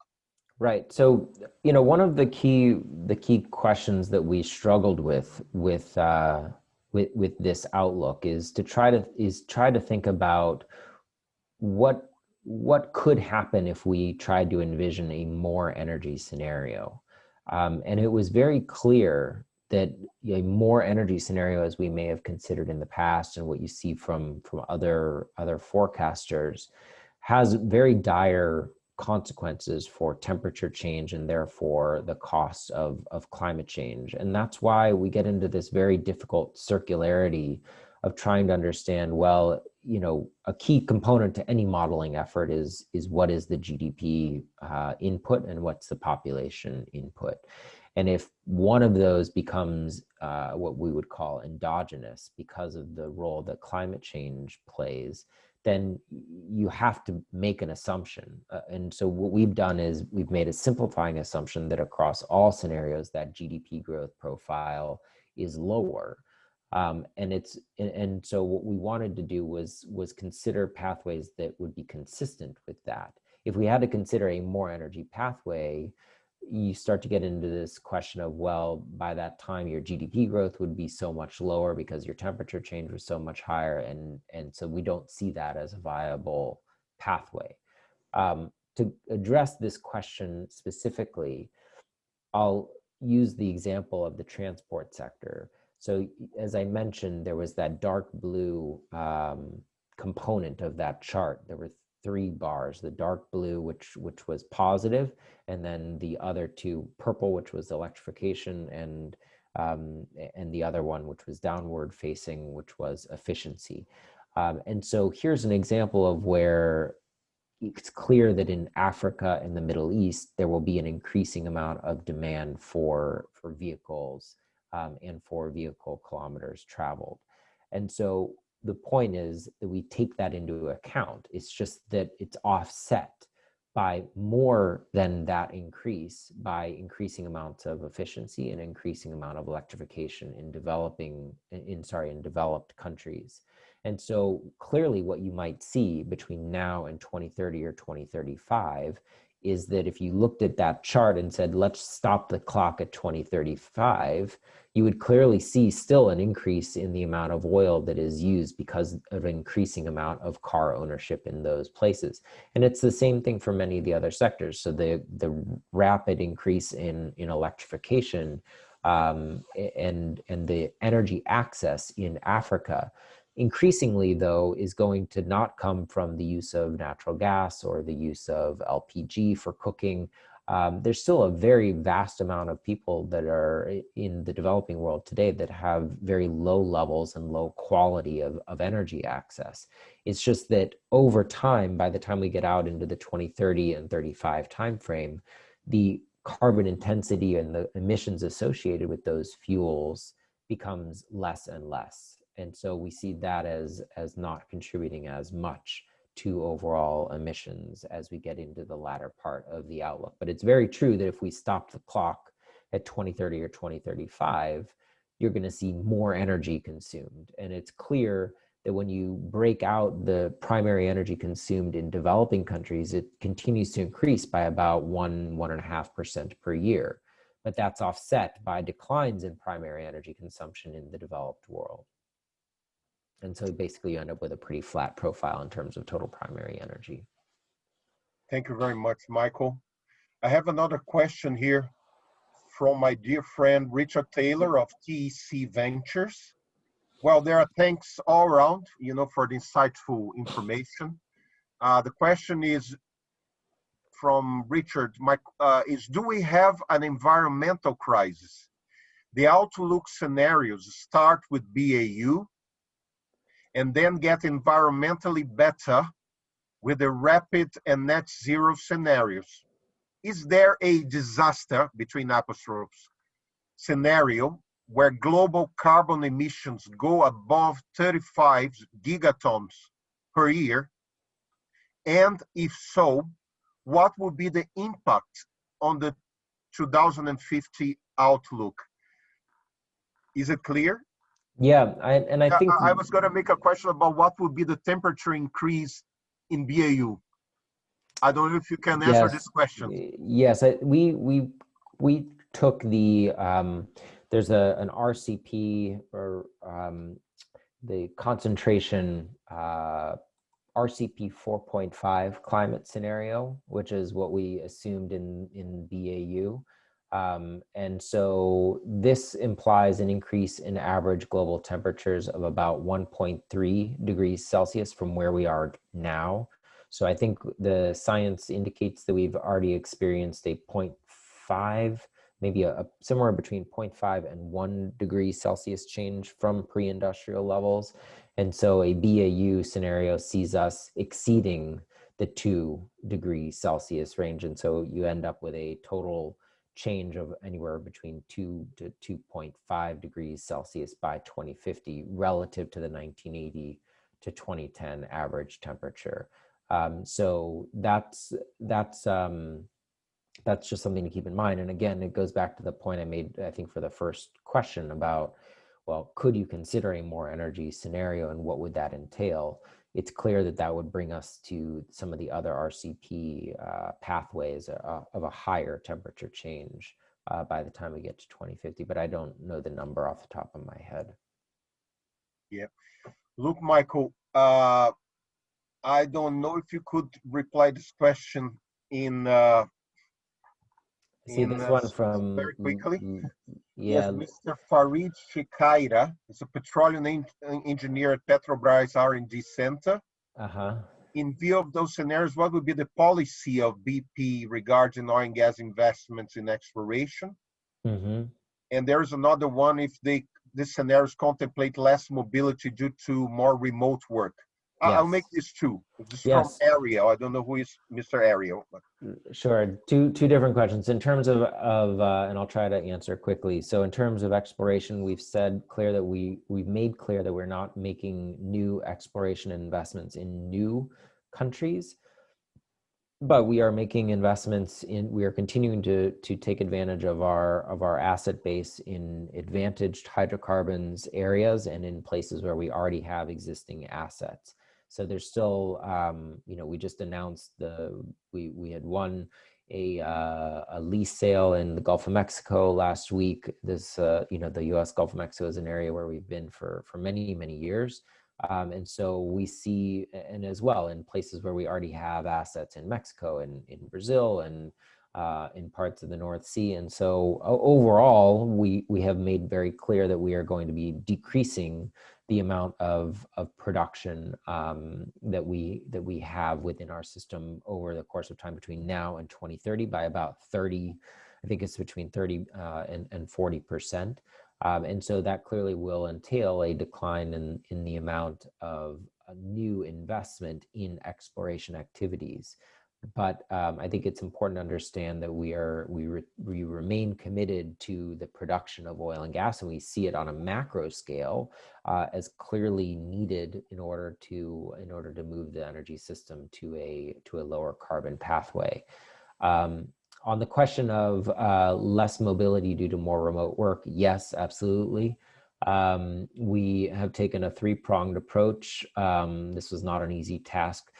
Right. So, you know, one of the key questions that we struggled with this outlook is to try to think about what could happen if we tried to envision a more energy scenario. And it was very clear that a more energy scenario, as we may have considered in the past, and what you see from other forecasters, has very dire consequences for temperature change and therefore the cost of climate change. And that's why we get into this very difficult circularity of trying to understand, well, you know, a key component to any modeling effort is what is the GDP input and what's the population input. And if one of those becomes what we would call endogenous because of the role that climate change plays, then you have to make an assumption. And so what we've done is we've made a simplifying assumption that across all scenarios that GDP growth profile is lower. And so what we wanted to do was consider pathways that would be consistent with that. If we had to consider a more energy pathway, you start to get into this question of, well, by that time your GDP growth would be so much lower because your temperature change was so much higher, and so we don't see that as a viable pathway. To address this question specifically, I'll use the example of the transport sector. So as I mentioned, there was that dark blue component of that chart. There were three bars: the dark blue, which was positive, and then the other two, purple, which was electrification, and the other one, which was downward facing, which was efficiency. And so here's an example of where it's clear that in Africa and the Middle East, there will be an increasing amount of demand for vehicles and for vehicle kilometers traveled. And so the point is that we take that into account. It's just that it's offset by more than that increase by increasing amounts of efficiency and increasing amount of electrification in developed countries. And so clearly what you might see between now and 2030 or 2035 is that if you looked at that chart and said, let's stop the clock at 2035, you would clearly see still an increase in the amount of oil that is used because of increasing amount of car ownership in those places. And it's the same thing for many of the other sectors. So the rapid increase in electrification and the energy access in Africa increasingly, though, is going to not come from the use of natural gas or the use of LPG for cooking. There's still a very vast amount of people that are in the developing world today that have very low levels and low quality of energy access. It's just that over time, by the time we get out into the 2030 and 35 timeframe, the carbon intensity and the emissions associated with those fuels becomes less and less. And so we see that as not contributing as much to overall emissions as we get into the latter part of the outlook. But it's very true that if we stop the clock at 2030 or 2035, you're going to see more energy consumed. And it's clear that when you break out the primary energy consumed in developing countries, it continues to increase by about 1.5% per year. But that's offset by declines in primary energy consumption in the developed world. And so basically you end up with a pretty flat profile in terms of total primary energy. Thank you very much, Michael. I have another question here from my dear friend, Richard Taylor of TEC Ventures. Well, there are thanks all around, for the insightful information. The question is from Richard, do we have an environmental crisis? The outlook scenarios start with BAU and then get environmentally better with the rapid and net zero scenarios. Is there a disaster, between apostrophes, scenario where global carbon emissions go above 35 gigatons per year? And if so, what would be the impact on the 2050 outlook? Is it clear? Yeah, I think I was going to make a question about what would be the temperature increase in BAU. I don't know if you can answer this question. Yes, we took the there's an RCP, or the concentration RCP 4.5 climate scenario, which is what we assumed in BAU. And so this implies an increase in average global temperatures of about 1.3 degrees Celsius from where we are now. So I think the science indicates that we've already experienced a 0.5, maybe somewhere between 0.5 and 1 degree Celsius change from pre-industrial levels. And so a BAU scenario sees us exceeding the 2 degrees Celsius range. And so you end up with a total change of anywhere between 2 to 2.5 degrees Celsius by 2050 relative to the 1980 to 2010 average temperature. So that's just something to keep in mind. And again, it goes back to the point I made, I think, for the first question about, well, could you consider a more energy scenario and what would that entail? It's clear that that would bring us to some of the other RCP pathways of a higher temperature change by the time we get to 2050, but I don't know the number off the top of my head. Yeah. Look, Michael, I don't know if you could reply this question in See this one from very quickly. Yeah. Yes, Mr. Farid Shikaira is a petroleum engineer at Petrobras R&D Center. In view of those scenarios, what would be the policy of BP regarding oil and gas investments in exploration? And there's another one, if these scenarios contemplate less mobility due to more remote work. Yes. I'll make this two. This is from Ariel. I don't know who is Mr. Ariel. But. Sure. Two different questions. In terms of and I'll try to answer quickly. So in terms of exploration, we've made clear that we're not making new exploration investments in new countries, but we are making investments we are continuing to take advantage of our asset base in advantaged hydrocarbons areas and in places where we already have existing assets. So there's still, we just announced we had won a lease sale in the Gulf of Mexico last week. This, the U.S. Gulf of Mexico is an area where we've been for many, many years. And so we see, and as well in places where we already have assets in Mexico and in Brazil and in parts of the North Sea. And so overall, we have made very clear that we are going to be decreasing the amount of production that we have within our system over the course of time between now and 2030 by about 30, I think it's between 30 and 40%. And so that clearly will entail a decline in the amount of new investment in exploration activities. But I think it's important to understand that we remain committed to the production of oil and gas, and we see it on a macro scale as clearly needed in order to move the energy system to a lower carbon pathway. On the question of less mobility due to more remote work, yes, absolutely. We have taken a three-pronged approach. This was not an easy task.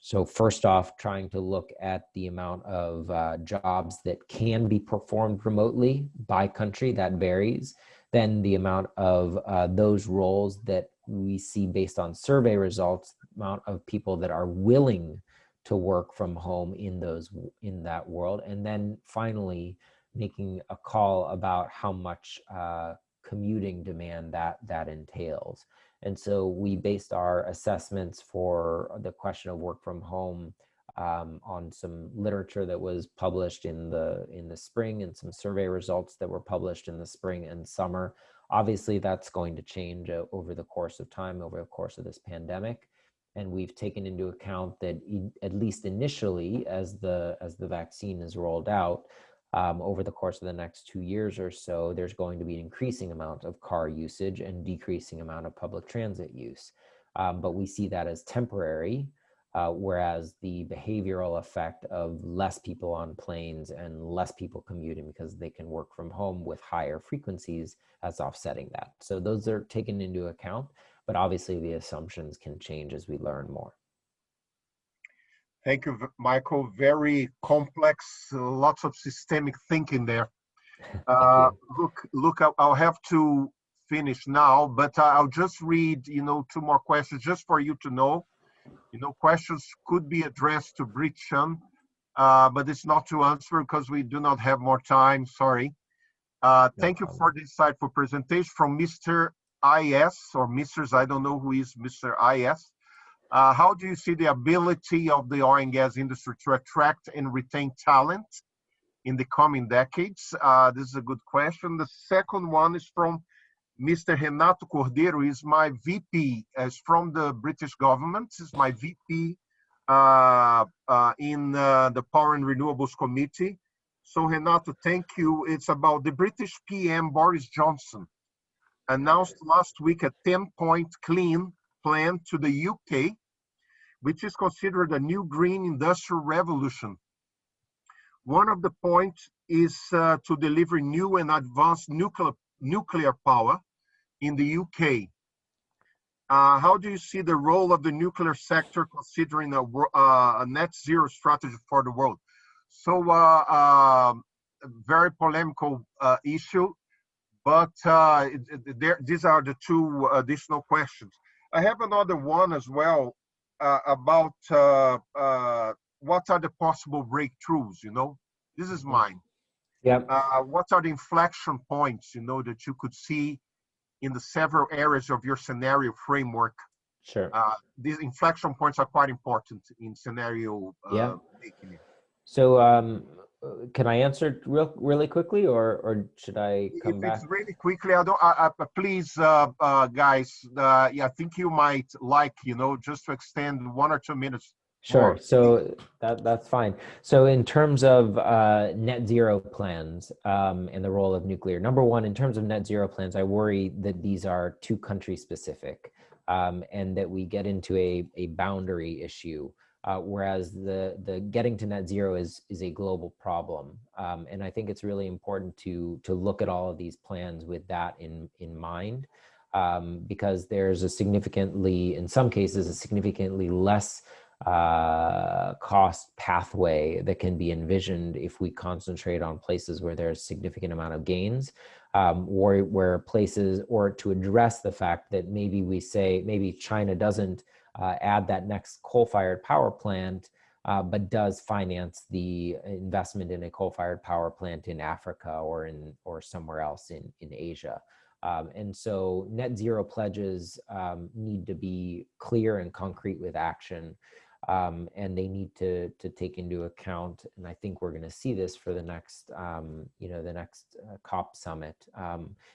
So first off, trying to look at the amount of jobs that can be performed remotely by country, that varies. Then the amount of those roles that we see based on survey results, amount of people that are willing to work from home in that world. And then finally, making a call about how much commuting demand that entails. And so we based our assessments for the question of work from home on some literature that was published in the spring and some survey results that were published in the spring and summer. Obviously, that's going to change over the course of time, over the course of this pandemic. And we've taken into account that at least initially, as the vaccine is rolled out, over the course of the next 2 years or so, there's going to be an increasing amount of car usage and decreasing amount of public transit use. But we see that as temporary, whereas the behavioral effect of less people on planes and less people commuting because they can work from home with higher frequencies, that's offsetting that. So those are taken into account, but obviously the assumptions can change as we learn more. Thank you, Michael. Very complex, lots of systemic thinking there. Look, I'll have to finish now, but I'll just read, 2 more questions just for you to know. Questions could be addressed to Britcham, but it's not to answer because we do not have more time. Sorry. Thank you for the insightful presentation from Mr. IS or Mrs. I don't know who is Mr. IS. How do you see the ability of the oil and gas industry to attract and retain talent in the coming decades? This is a good question. The second one is from Mr. Renato Cordeiro, is my VP, is from the British government, is my VP in the Power and Renewables Committee. So Renato, thank you. It's about the British PM Boris Johnson announced last week a 10-point clean plan to the UK, which is considered a new green industrial revolution. One of the points is to deliver new and advanced nuclear power in the UK. How do you see the role of the nuclear sector considering a net zero strategy for the world? So very polemical issue, but these are the 2 additional questions. I have another one as well about what are the possible breakthroughs, This is mine. Yeah. What are the inflection points, that you could see in the several areas of your scenario framework? Sure. These inflection points are quite important in scenario making. So can I answer really quickly, or should I come back? If it's really quickly, please, guys, I think you might like, just to extend 1 or 2 minutes. Sure. More. So that's fine. So in terms of net zero plans and the role of nuclear, number one, in terms of net zero plans, I worry that these are too country specific and that we get into a boundary issue. Whereas the getting to net zero is a global problem. And I think it's really important to look at all of these plans with that in mind, because there's in some cases, a significantly less cost pathway that can be envisioned if we concentrate on places where there's significant amount of gains, where places, or to address the fact that maybe China doesn't add that next coal-fired power plant, but does finance the investment in a coal-fired power plant in Africa or somewhere else in Asia. And so net zero pledges need to be clear and concrete with action, and they need to take into account, and I think we're going to see this for the next, the next COP summit.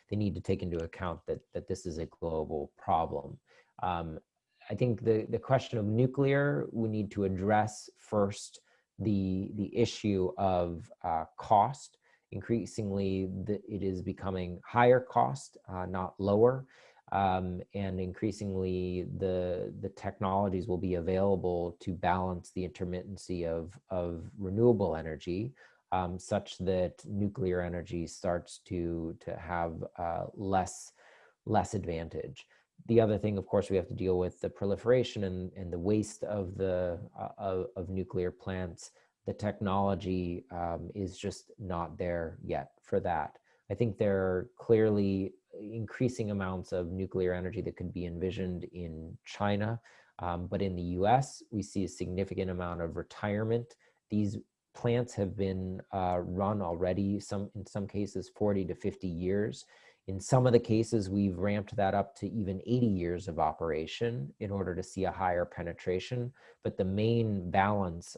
They need to take into account that this is a global problem. I think the question of nuclear we need to address first the issue of cost. Increasingly, it is becoming higher cost, not lower. And increasingly, the technologies will be available to balance the intermittency of renewable energy, such that nuclear energy starts to have less advantage. The other thing, of course, we have to deal with the proliferation and the waste of of nuclear plants. The technology is just not there yet for that. I think there are clearly increasing amounts of nuclear energy that could be envisioned in China, but in the US, we see a significant amount of retirement. These plants have been run already, in some cases 40 to 50 years. In some of the cases, we've ramped that up to even 80 years of operation in order to see a higher penetration. But the main balance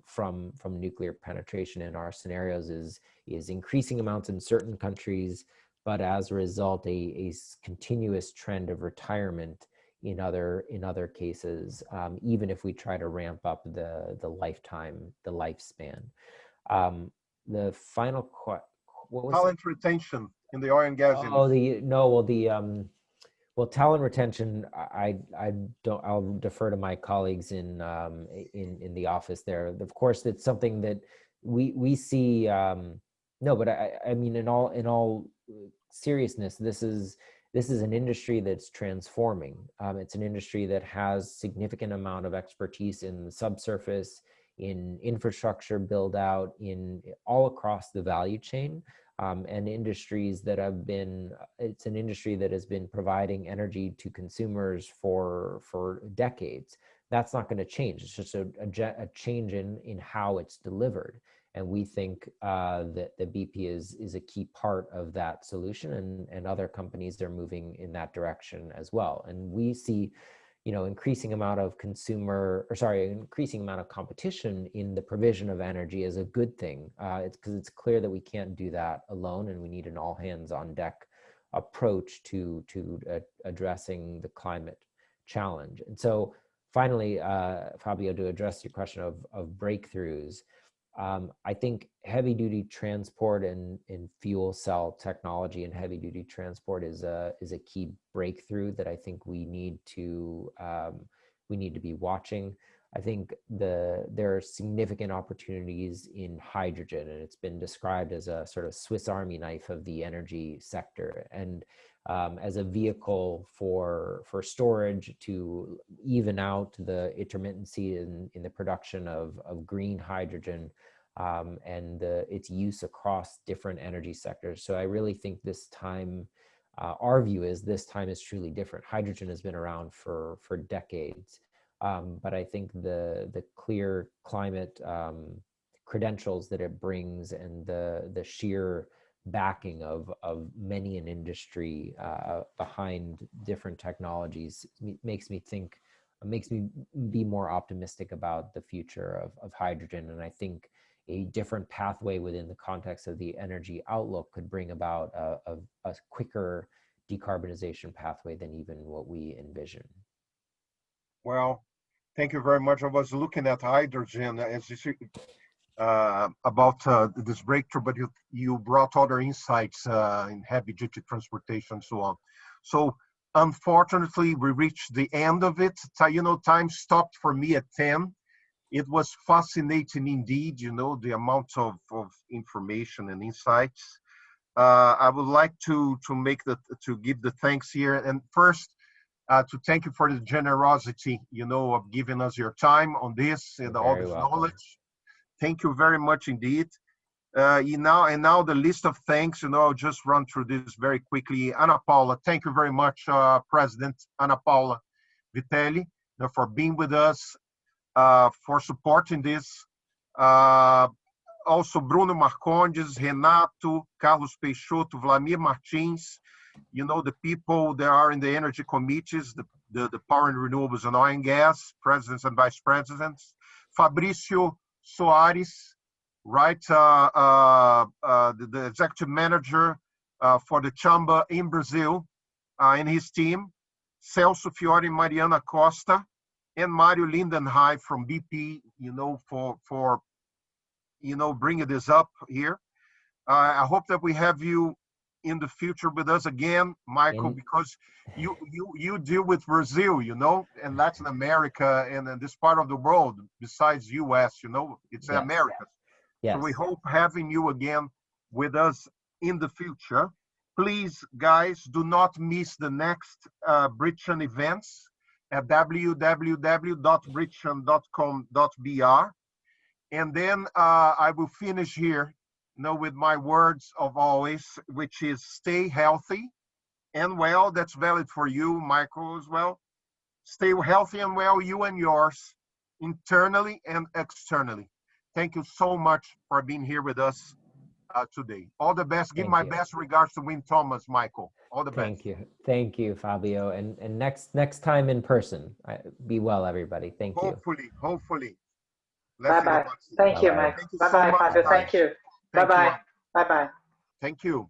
from nuclear penetration in our scenarios is increasing amounts in certain countries, but as a result, a continuous trend of retirement in other cases, even if we try to ramp up the lifespan. The final question. Talent retention in the oil and gas industry. Well, talent retention, I'll defer to my colleagues in the office there. Of course, it's something that we see. No, but I mean, in all seriousness, this is an industry that's transforming. It's an industry that has significant amount of expertise in the subsurface, in infrastructure build out, in all across the value chain. And industries that it's an industry that has been providing energy to consumers for decades. That's not going to change. It's just a change in how it's delivered. And we think that the BP is a key part of that solution, and other companies are moving in that direction as well. And we see increasing amount of increasing amount of competition in the provision of energy is a good thing. It's because it's clear that we can't do that alone, and we need an all hands on deck approach to addressing the climate challenge. And so finally, Fabio, to address your question of breakthroughs, I think heavy duty transport and fuel cell technology and heavy duty transport is a key breakthrough that I think we need to be watching. I think there are significant opportunities in hydrogen, and it's been described as a sort of Swiss Army knife of the energy sector, and as a vehicle for storage to even out the intermittency in the production of green hydrogen, and its use across different energy sectors. So I really think this time, our view is this time is truly different. Hydrogen has been around for decades, but I think the clear climate credentials that it brings, and the sheer backing of many an industry behind different technologies makes me be more optimistic about the future of hydrogen. And I think a different pathway within the context of the energy outlook could bring about a quicker decarbonization pathway than even what we envision. Well, thank you very much. I was looking at hydrogen as you see, about this breakthrough, but you brought other insights in heavy duty transportation and so on. So unfortunately, we reached the end of it. Time stopped for me at 10. It was fascinating indeed, the amount of information and insights. I would like to give the thanks here. And first, to thank you for the generosity, of giving us your time on this and all this knowledge. Thank you very much indeed. Now the list of thanks, I'll just run through this very quickly. Ana Paula, thank you very much, President Ana Paula Vitelli, for being with us, for supporting this. Also Bruno Marcondes, Renato, Carlos Peixoto, Vladimir Martins, the people that are in the energy committees, the power and renewables and oil and gas, presidents and vice presidents. Fabricio Soares, right, the executive manager for the Chamber in Brazil, and his team. Celso Fiore, Mariana Costa, and Mario Lindenheim from BP, for bringing this up here. I hope that we have you in the future with us again, Michael, because you deal with Brazil, and Latin America and this part of the world besides US, it's Yes. America. Yes. So we hope having you again with us in the future. Please, guys, do not miss the next Britcham events at www.britcham.com.br. And then I will finish here, with my words of always, which is stay healthy and well. That's valid for you, Michael, as well. Stay healthy and well, you and yours, internally and externally. Thank you so much for being here with us today. All the best. Give my best regards to Win Thomas, Michael. All the best. Thank you, Fabio. And next time in person. Be well, everybody. Thank you. Hopefully. Bye-bye. Thank you, Mike. Bye-bye, Fabio. Thank you. Bye-bye. Bye-bye. Thank you.